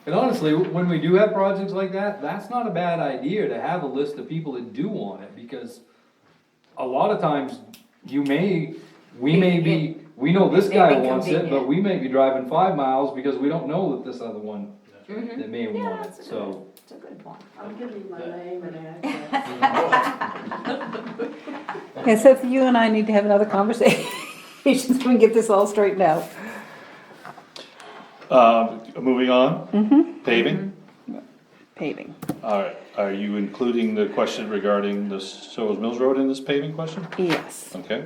And honestly, when we do have projects like that, that's not a bad idea to have a list of people that do want it, because a lot of times, we know this It may guy be wants it, but convenient. we may be driving 5 miles because we don't know that this other one that may Yeah, want that's it, a so. It's a good point. I'll give you my name and address. Yeah, so you and I need to have another conversation so we can get this all straightened out. Moving on, paving. Paving. Are you including the question regarding the Silver's Mills Road in this paving question? Yes. Okay.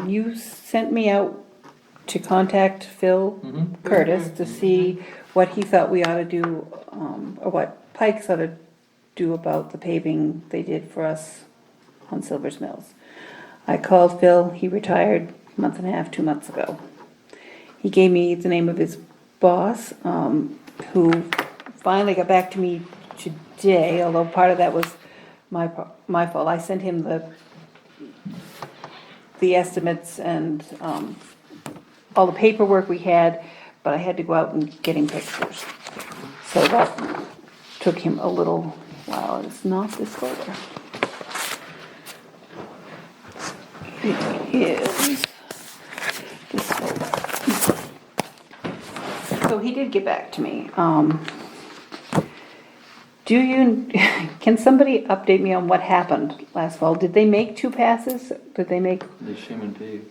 You sent me out to contact Phil Curtis to see what he thought we ought to do, or what Pikes ought to do about the paving they did for us on Silver's Mills. I called Phil, he retired a month and a half, 2 months ago. He gave me the name of his boss, who finally got back to me today, although part of that was my fault. I sent him the estimates and all the paperwork we had, but I had to go out and get him pictures. So that took him a little while. It's not this folder. It is this folder. So he did get back to me. Can somebody update me on what happened last fall? Did they make 2 passes? Did they make, They shim and pave.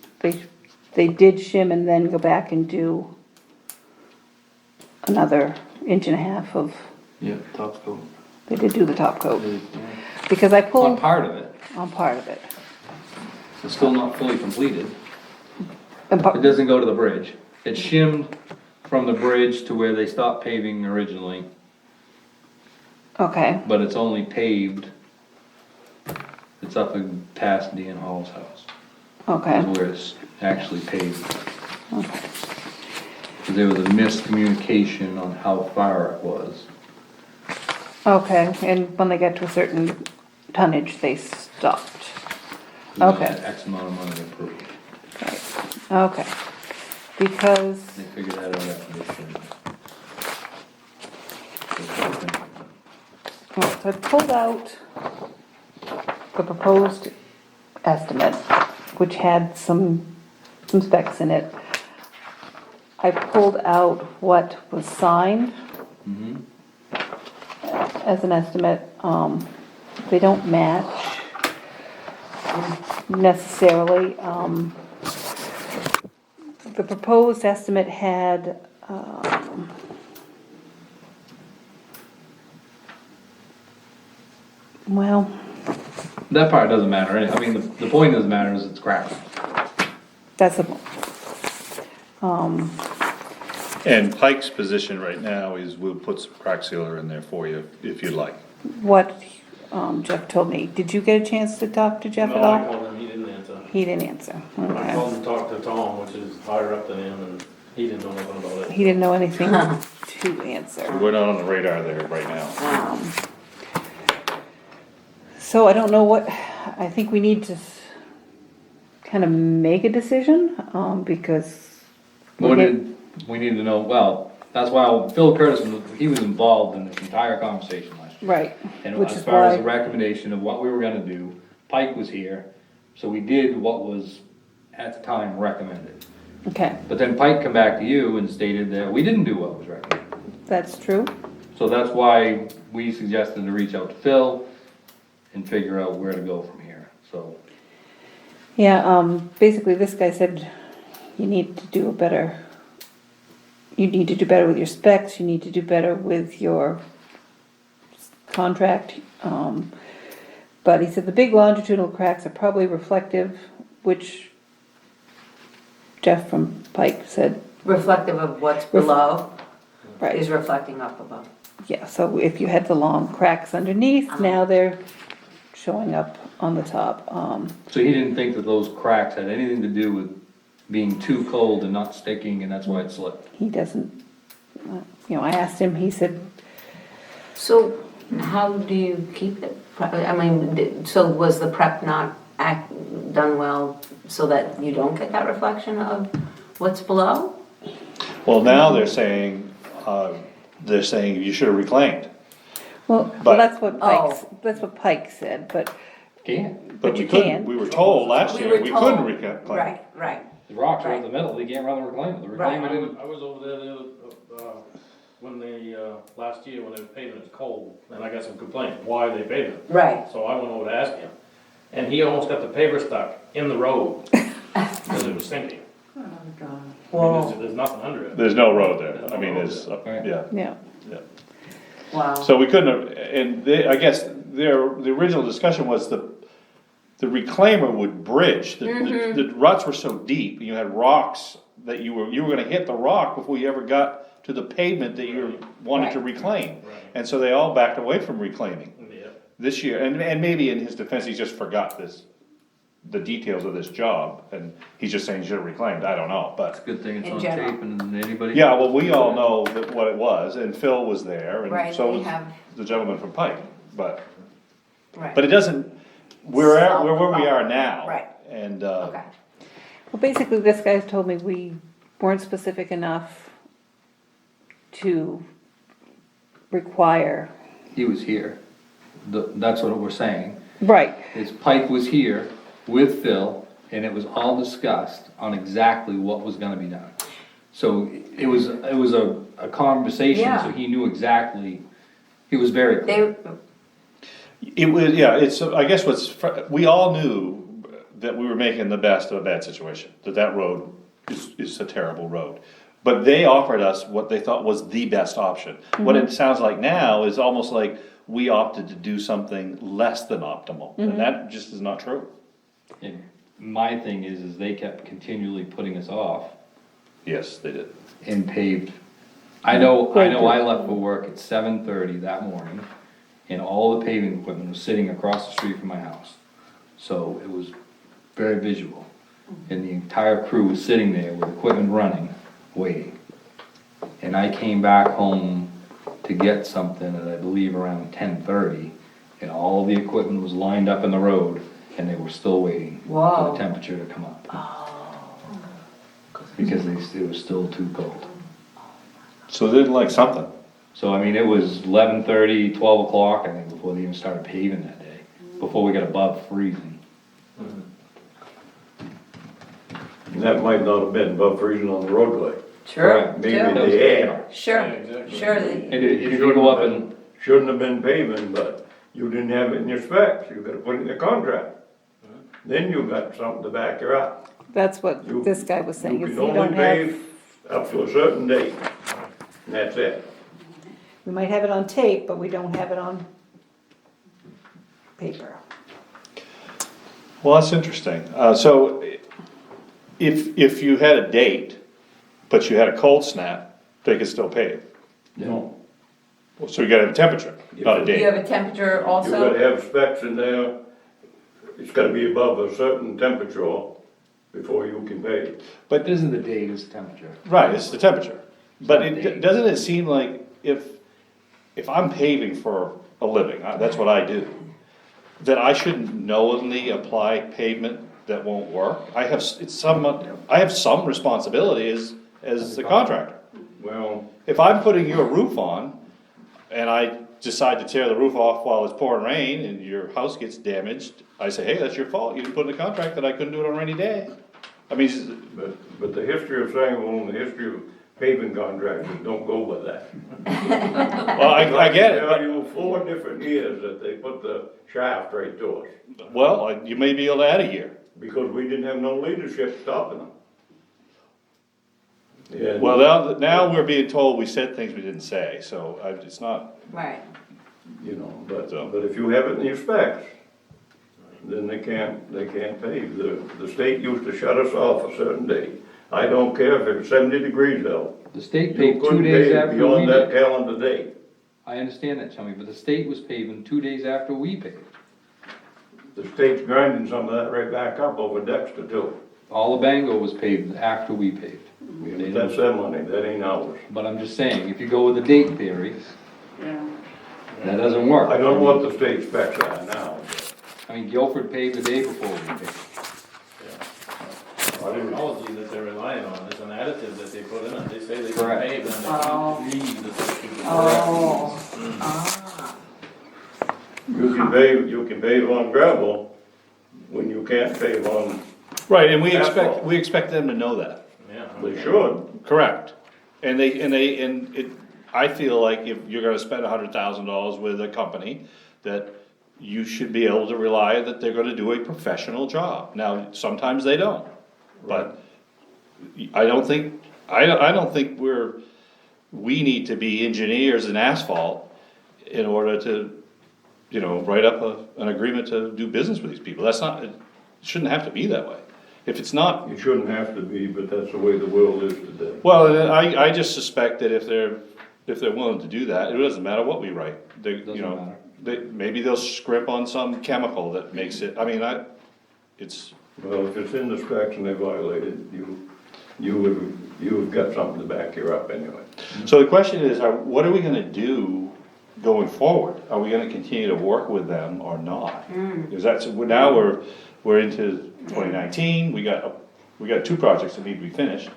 they did shim and then go back and do another 1.5 inches of, Yeah, top coat. they did do the top coat. Yeah. Because I On pulled part of it, on part of it. it's still not fully completed. And It doesn't go to the bridge. It's shimmed from the bridge to where they stopped paving originally, Okay, but it's only paved. It's up and past Dan Hall's house, okay, is where it's actually paved. okay. 'Cause there was a miscommunication on how far it was. Okay, and when they got to a certain tonnage, they stopped. We got Okay. X amount of money approved. Right. Okay, because, They figured that out after they shimmed. so I pulled out the proposed estimate, which had some specs in it. I pulled out what was signed as an estimate. They don't match necessarily. The proposed estimate had, well, That part doesn't matter, I mean, the point doesn't matter is it's crap. that's a, And Pike's position right now is we'll put some crack sealer in there for you if you'd like. what Jeff told me. Did you get a chance to talk to Jeff No, at I all? called him, he didn't answer. He didn't answer. I Okay. called and talked to Tom, which is higher up than him, and he didn't know nothing about it. He didn't know anything to answer. We're not on the radar there right now. So I don't know what, I think we need to kind of make a decision, because. We need to know, well, that's why Phil Curtis, he was involved in this entire conversation last year. Right, And which as is far as the why, recommendation of what we were gonna do, Pike was here, so we did what was at the time recommended. okay, But then Pike come back to you and stated that we didn't do what was recommended. that's true. So that's why we suggested to reach out to Phil and figure out where to go from here, so. Yeah, basically this guy said you need to do better with your specs, you need to do better with your contract. But he said the big longitudinal cracks are probably reflective, which Jeff from Pike said, Reflective of what's below right. is reflecting up above. Yeah, so if you had the long cracks underneath, now they're showing up on the top. So he didn't think that those cracks had anything to do with being too cold and not sticking, and that's why it slipped. He doesn't, I asked him, he said, So how do you keep it? I mean, so was the prep not done well so that you don't get that reflection of what's below? Well, now they're saying you should have reclaimed. Well, But- that's what Pike said, but Can't. But we you couldn't. can. We were told last year we couldn't reclaim. Right. The rocks are in Right. the middle, they can't run the reclaimer, the Right. reclaimer didn't. I was over there the other, when they, last year when they were paving, it's cold, and I got some complaints, why are they paving it? Right. So I went over to ask him, and he almost got the paver stuck in the road, because it was sinking. Oh, God. I mean, there's nothing under it. There's no road there. There's I no mean, road it's, there. yeah. yeah. Wow. So we couldn't have, and I guess the original discussion was the reclaimer would bridge. The ruts were so deep, and you had rocks that you were gonna hit the rock before you ever got to the pavement that you wanted to reclaim. Right. And so they all backed away from reclaiming Yeah. this year, and maybe in his defense, he just forgot the details of this job, and he's just saying he should have reclaimed, I don't know, but. Good thing it's In on general. tape and anybody. Yeah, well, we all know what it was, and Phil was there, Right, and so they was have- the gentleman from Pike, but Right. it doesn't, we're Solve where the we are problem. now. Right. And, Okay. Well, basically, this guy's told me we weren't specific enough to require. He was here, that's what we're saying. Right, His Pike was here with Phil, and it was all discussed on exactly what was gonna be done. So it was a conversation, Yeah. so he knew exactly, he was very clear. They, it was, yeah, it's, I guess we all knew that we were making the best of a bad situation, that road is a terrible road. But they offered us what they thought was the best option. What it sounds like now is almost like we opted to do something less than optimal, and that just is not true. And my thing is they kept continually putting us off Yes, they did. and paved. I know I left for work at 7:30 that morning, and all the paving equipment was sitting across the street from my house. So it was very visual, and the entire crew was sitting there with equipment running, waiting. And I came back home to get something at, I believe, around 10:30, and all the equipment was lined up in the road, and they were still waiting for Whoa. the temperature to come up. Because it was still too cold. So they didn't like something. So, I mean, it was 11:30, 12 o'clock, I think, before they even started paving that day, before we got above freezing. And that might not have been above freezing on the roadway. sure, Maybe sure, the air. sure, Yeah, exactly. sure. And if you go up and, Shouldn't have been paving, but you didn't have it in your specs, you gotta put it in the contract. Then you got something to back you up. that's what You- this guy was saying, You is can you only don't have, pave up to a certain date, and that's it. we might have it on tape, but we don't have it on paper. Well, that's interesting. So if you had a date, but you had a cold snap, they could still pave. No. So you gotta have a temperature, not a Do you have date. a temperature You also? gotta have specs in there, it's gotta be above a certain temperature before you can pave. but isn't the date is temperature? Right, it's the temperature. But Not a date. doesn't it seem like if I'm paving for a living, that's what I do, that I shouldn't knowingly apply pavement that won't work? I have some responsibility as the contractor. Well, If I'm putting your roof on, and I decide to tear the roof off while it's pouring rain, and your house gets damaged, I say, hey, that's your fault, you didn't put in the contract that I couldn't do it on a rainy day. I mean, but the history of Sangerville and the history of paving contractors don't go with that. well, I get it, Tell but, you 4 different years that they put the shaft right to us, well, you may be able to add a year. because we didn't have no leadership stopping them. And- Well, now we're being told we said things we didn't say, so it's not, Right, You know, but if you have it in your specs, then they can't pave. The state used to shut us off a certain day. I don't care if it's 70 degrees out. The state You paved 2 couldn't days pave after we beyond that did. calendar date. I understand that, Chummy, but the state was paving 2 days after we paved. The state's grinding some of that right back up over Dexter too. All of Bangor was paved after we paved. They That's didn't- their money, that ain't ours. But I'm just saying, if you go with the date theory, Yeah. that doesn't work. I don't know what the state specs are now. I mean, Guilford paved the day before we paved. technology that they're relying on, it's an additive that they put in it, they say they can Correct. pave and they Oh. can read the system. Oh, ah, You can pave on gravel when you can't pave on, Right, and Asphalt. we expect them to know that. Yeah. they should. Correct. And I feel like if you're gonna spend $100,000 with a company, that you should be able to rely that they're gonna do a professional job. Now, sometimes they don't, but I don't think we need to be engineers in asphalt in order to, write up an agreement to do business with these people. It shouldn't have to be that way. If it's not, You shouldn't have to be, but that's the way the world is today. well, I just suspect that if they're willing to do that, it doesn't matter what we write. Doesn't matter. Maybe they'll scrimp on some chemical that makes it, it's, Well, if it's in the specs and they violate it, you've got something to back you up anyway. so the question is, what are we gonna do going forward? Are we gonna continue to work with them or not? Because now we're into 2019, we got 2 projects that need to be finished.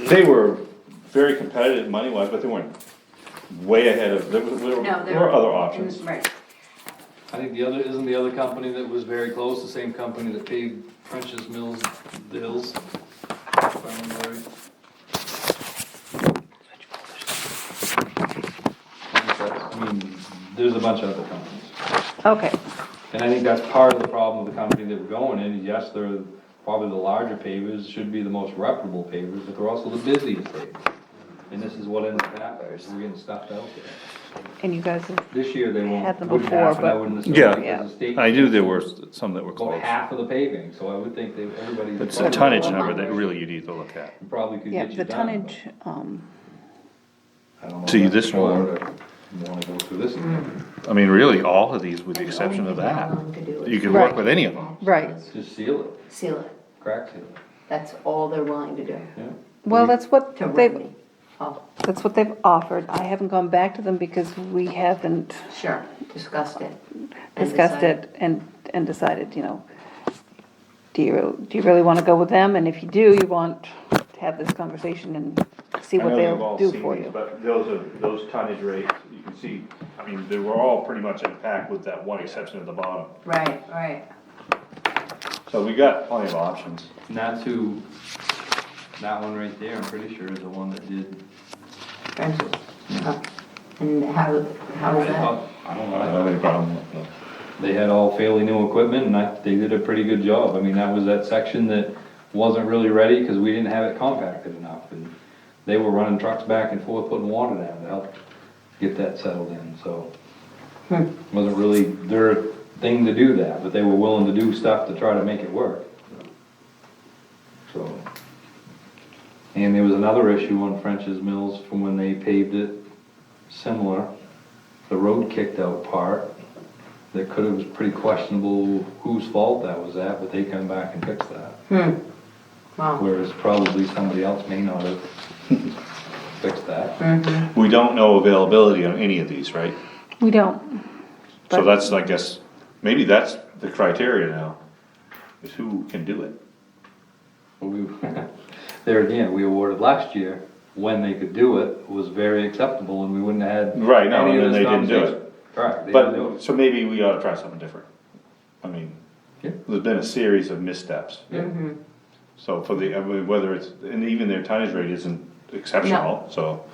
They were very competitive money-wise, but they weren't way ahead of, there were other options. right. I think isn't the other company that was very close, the same company that paved French's Mills, the hills? If I remember right. There's a bunch of other companies. Okay, And I think that's part of the problem with the company that we're going in, yes, they're probably the larger pavers, should be the most reputable pavers, but they're also the busiest pavers. And this is what ends up happening, is we're getting stuffed out there. and you guys have, This year they won't, Had them wouldn't before, happen, I but- wouldn't assume, Yeah. because the state. I knew there were some that were About close. half of the paving, so I would think everybody. It's the tonnage number that really you need to look at. Probably could yeah, get you the done. tonnage, I don't know See, if this that's one- short or you wanna go through this again. Really, all of these with the exception of that. You can work with any of them. right, Just seal it, Seal it, crack seal it, that's all they're willing to do, yeah. well, that's what to they've, remedy. Oh, they've offered. I haven't gone back to them because we haven't sure, discussed it. and discussed decided. it and decided, do you really wanna go with them? And if you do, you want to have this conversation and see what they'll do for you. But those tonnage rates, you can see, they were all pretty much intact with that one exception at the bottom. Right, right. So we got plenty of options. And that one right there, I'm pretty sure is the one that did. Friendship. And how was that? I don't I know, don't have any problem with that. they had all fairly new equipment and they did a pretty good job. That was that section that wasn't really ready because we didn't have it compacted enough. And they were running trucks back and forth putting water down to help get that settled in, so. It wasn't really their thing to do that, but they were willing to do stuff to try to make it work. So. And there was another issue on French's Mills from when they paved it, similar. The road kicked out part. That was pretty questionable whose fault that was at, but they come back and fixed that. Wow. Whereas probably somebody else may not have fixed that. We don't know availability on any of these, right? We don't. So But- that's, I guess, maybe that's the criteria now, is who can do it. There again, we awarded last year, when they could do it, was very acceptable and we wouldn't have had. Right, no, any and of then this they didn't do it. conversation. Correct, they didn't do But, it. so maybe we ought to try something different. Yeah. There's been a series of missteps. Yeah. So whether it's, and even their tonnage rate isn't exceptional, so,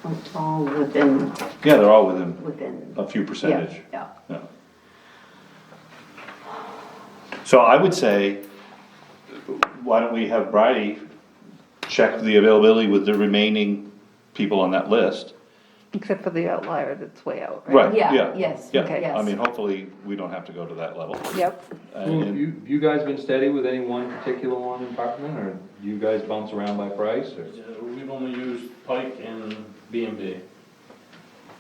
It's all within, yeah, they're all within within. a few percentage. Yeah. Yeah. So I would say, why don't we have Bridie check the availability with the remaining people on that list? Except for the outlier that's way out, right? Right, Yeah, yeah. yes, Yeah, okay. yes. hopefully, we don't have to go to that level. Yep, Well, you guys been steady with any one particular one in Parkman, or do you guys bounce around by price, or? Yeah, we've only used Pike and B&B.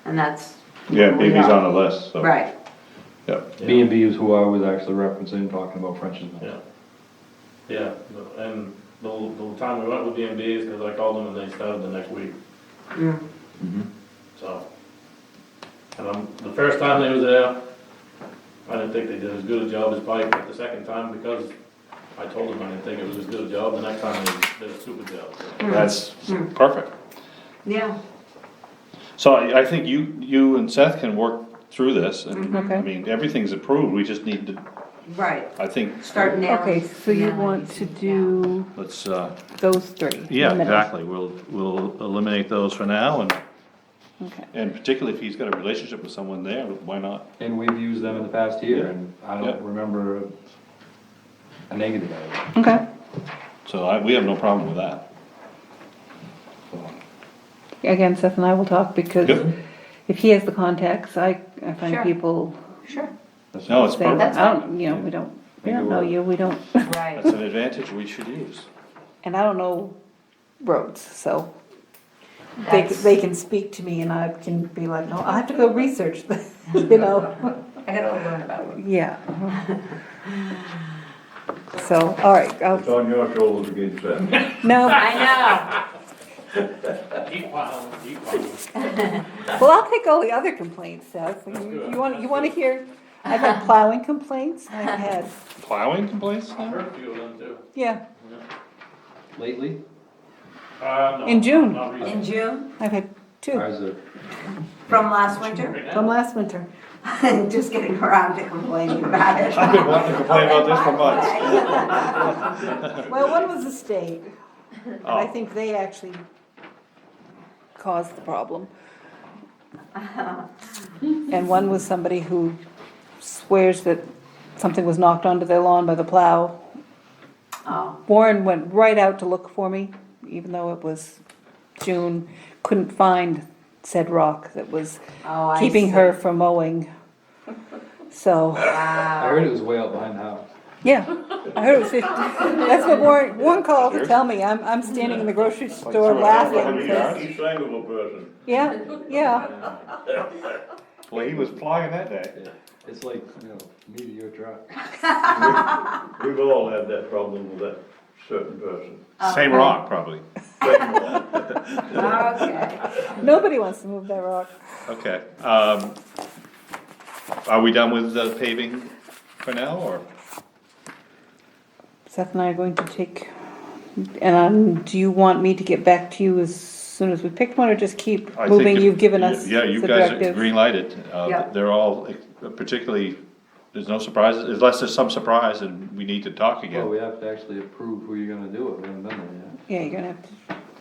And that's. Yeah, we BB's are. on the list, so. Right, Yeah. B&B is who I was actually referencing, talking about French's Mills. Yeah. Yeah, and the time we went with B&B is because I called them and they started the next week, so. And the first time they was there, I didn't think they did as good a job as Pike the second time because I told them I didn't think it was as good a job. The next time they did a stupid job. So. That's perfect. Yeah. So I think you and Seth can work through this, and, I Okay. mean, everything's approved, we just need to, Right, I think, start narrowing. Okay, so you want to do let's, those three? yeah, in the middle. exactly, we'll eliminate those for now, Okay. and particularly if he's got a relationship with someone there, why not? And we've used them in the past year, and I Yeah. don't remember a negative out of it. Okay. So we have no problem with that. So, Again, Seth and I will talk because Yep. if he has the contacts, I find Sure. people Sure. No, it's say, perfect, I don't, you know, we don't know you, we don't, Right. that's an advantage we should use. and I don't know roads, so That's- they can speak to me and I can be like, no, I have to go research this, you know? I gotta learn about it. Yeah. So, all right, It's on your shoulders again, Seth. no, I Keep plowing, keep plowing. well, I'll take all the other complaints, Seth. You want to hear, I've had plowing complaints, I've had, Plowing complaints I've now? heard a few of them too. yeah, Lately, No, In June. not know. recently. In June, I've had two ours are, from last winter, Right now. from last winter. just getting around to complaining about it. I've been wanting to complain about this for months. Well, one was the state, and I Oh. think they actually caused the problem. And one was somebody who swears that something was knocked onto their lawn by the plow. Oh, Warren went right out to look for me, even though it was June, couldn't find said rock that was oh, I keeping see. her from mowing. So, I Wow. heard it was way out behind the house. yeah, I heard it was 50. That's what Warren called to tell me. I'm standing in the grocery store laughing. because- He's single person. Yeah, yeah. Well, he was flying that day. Yeah. It's like, you know, me to your truck. We've all had that problem with that certain person. Same rock, probably. Okay. Nobody wants to move that rock. Okay, are we done with the paving for now, or? Seth and I are going to take, and do you want me to get back to you as soon as we pick one, or just keep I think moving? if- You've given us Yeah, you the guys are directive. green lighted, Yeah. they're all particularly, there's no surprises, unless there's some surprise and we need to talk Well, again. we have to actually approve who you're gonna do it, we haven't done that yet. Yeah, you're gonna have to,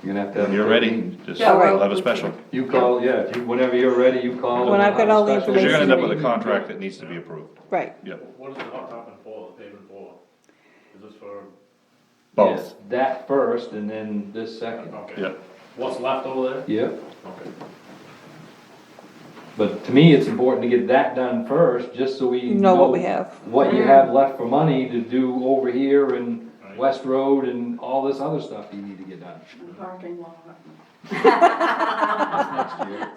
You're gonna have to When have. you're a ready, meeting. just Yeah, we'll well, have a special. You call, yeah, if you, whenever you're ready, you call. When I've got all the Special Cause you're gonna end up information. with a contract that needs to be approved, right. yep, What is the hot topping for, the paving for? Is this for, both, Yes, that first and then this second. okay. yep. What's left over there? Yep. Okay. But to me, it's important to get that done first, just so we Know what we have. What you have left for money to do over here and Right. West Road and all this other stuff you need to get done. Parking lot. Next year.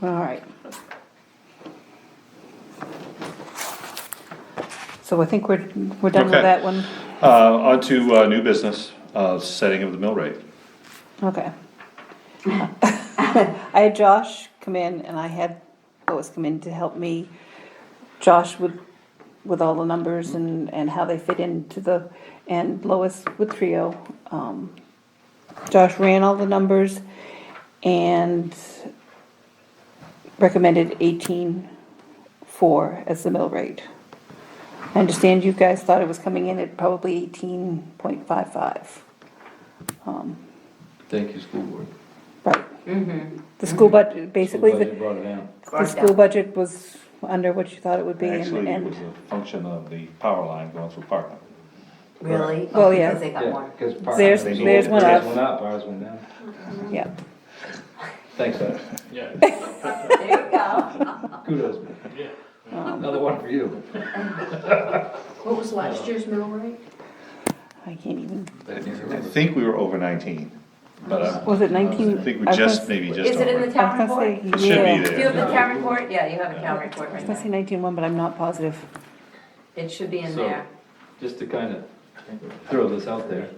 All right. So I think we're done with Okay. that one. On to, new business, setting of the mill rate. Okay. I had Josh come in and I had Lois come in to help me. Josh with all the numbers and how they fit into the, and Lois with Trio. Josh ran all the numbers and recommended 18.4 as the mill rate. I understand you guys thought it was coming in at probably 18.55. Thank you, school board. Right. The school budget, basically, School the budget brought it down. school budget was under what you thought it would be, Actually, it and, was a function of the power line going through Parkland. Really? Well, Oh, yeah. because they got Yeah, one. 'cause There's- part- there's one theirs up. went up, ours went down. yeah. Thanks, Ed. Yeah, There you go. Kudos, man. yeah. Another one for you. What was last year's mill rate? I can't even, I think we were over 19, but was it 19? I think we I was just, gonna- maybe just Is it in over. the town I was gonna report? say, It should yeah. be Do you have there. the town report? Yeah, you have a town report I right was gonna say there. 19.1, but I'm not positive. It should be in So- there. Just to kind of throw this out there.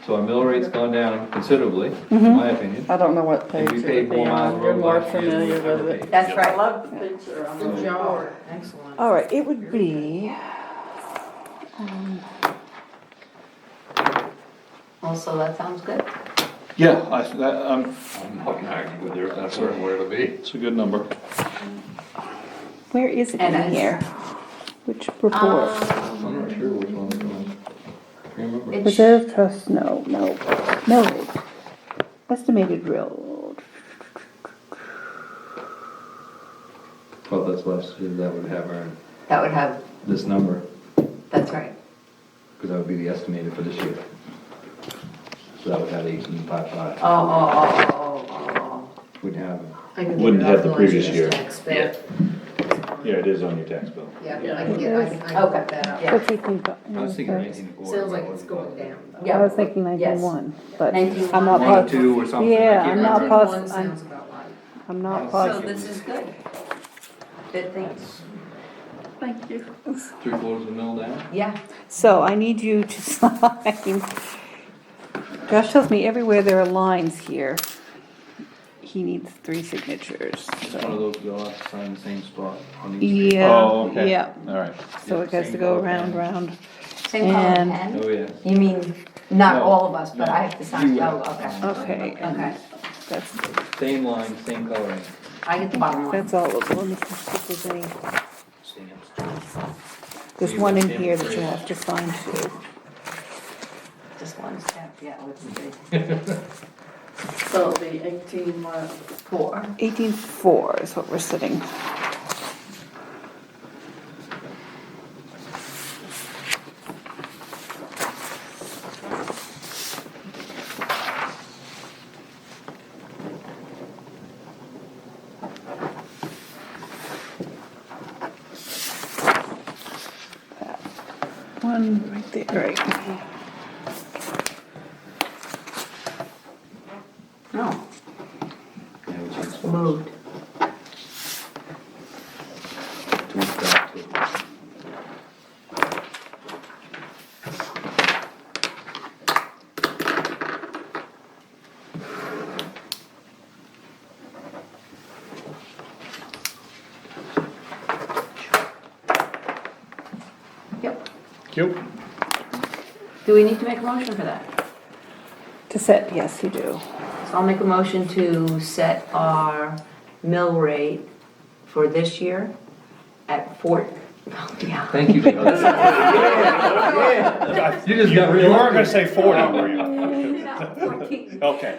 So our mill rate's gone down considerably, in my opinion. I don't know what page And we it paid would be more miles on, of you're road more last year than familiar we've ever with it. paid. That's I right. love the picture on the Good job. report. Excellent. All right, it would be, Also, that sounds good. Yeah, I'm not gonna argue with her, that's where it'll be. it's a good number. where is it And in it's- here? Which report? I'm not sure which one it's on. I can't remember. It sh- Reserve trust, no, rate. Estimated road. Well, that's last year, that would have our, That would have, this number, that's right. because that would be the estimated for this year. So that would have 18.55, Oh. would have, I can get Wouldn't it have off the last previous year's year. tax bill. Yeah, it is on your tax bill. Yeah, Yeah. I can get, I can Okay. put that up. Yeah. What's 18? I was thinking 19.4. Sounds like it's going down though. Yeah. I was thinking Yes. 91, but 91. I'm not positive. 92 or something. I Yeah, can't I'm not remember. positive. One sounds about right. I'm not So positive. this is good. Good things. Thank you. 3/4 of the mill down? Yeah. So I need you to sign. Josh tells me everywhere there are lines here, he needs 3 signatures, It's one of so. those, we all have to sign the same spot on each. Yeah, Oh, okay. yeah, All right. so it has to go round, round. Same color And- pen? Oh, yeah. You mean, not No. all of us, but No. I have to sign, You oh, have. okay. Okay, and Okay. that's, Same line, same coloring. I get the bottom line. that's all of them, let me see if there's any, Stamps. there's one in here that you have to sign too. Just one step, yeah, let's see. So it'll be 18 what? 4. 18.4 is what we're sitting. That one right there, right. No, Yeah, we changed spots. moved. Tweaked that too. Yep. Cute. Do we need to make a motion for that? To set, yes, you do. So I'll make a motion to set our mill rate for this year at 4, yeah. Thank you, Dale. You just got real. You weren't gonna say 40, were you? No, 14. Okay.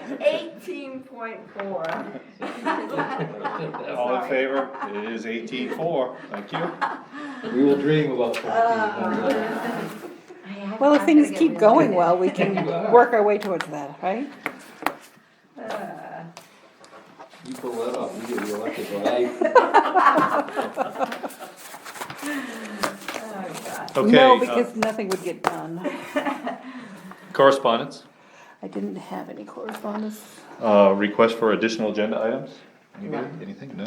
18.4. All in favor? It is 18.4. Thank you. We will dream about 14. Well, if things keep going well, we can work our way towards that, right? You pull that off, you get reelected, right? Okay. No, because nothing would get done. Correspondence. I didn't have any correspondence. Request for additional agenda items? Anybody? Anything? No?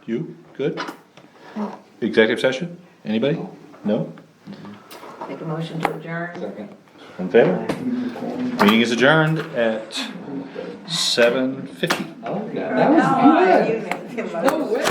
You? Good? Executive session? Anybody? No? Make a motion to adjourn. Second. In favor? Meeting is adjourned at 7:50. I like that. That was good. You made the motion. No way.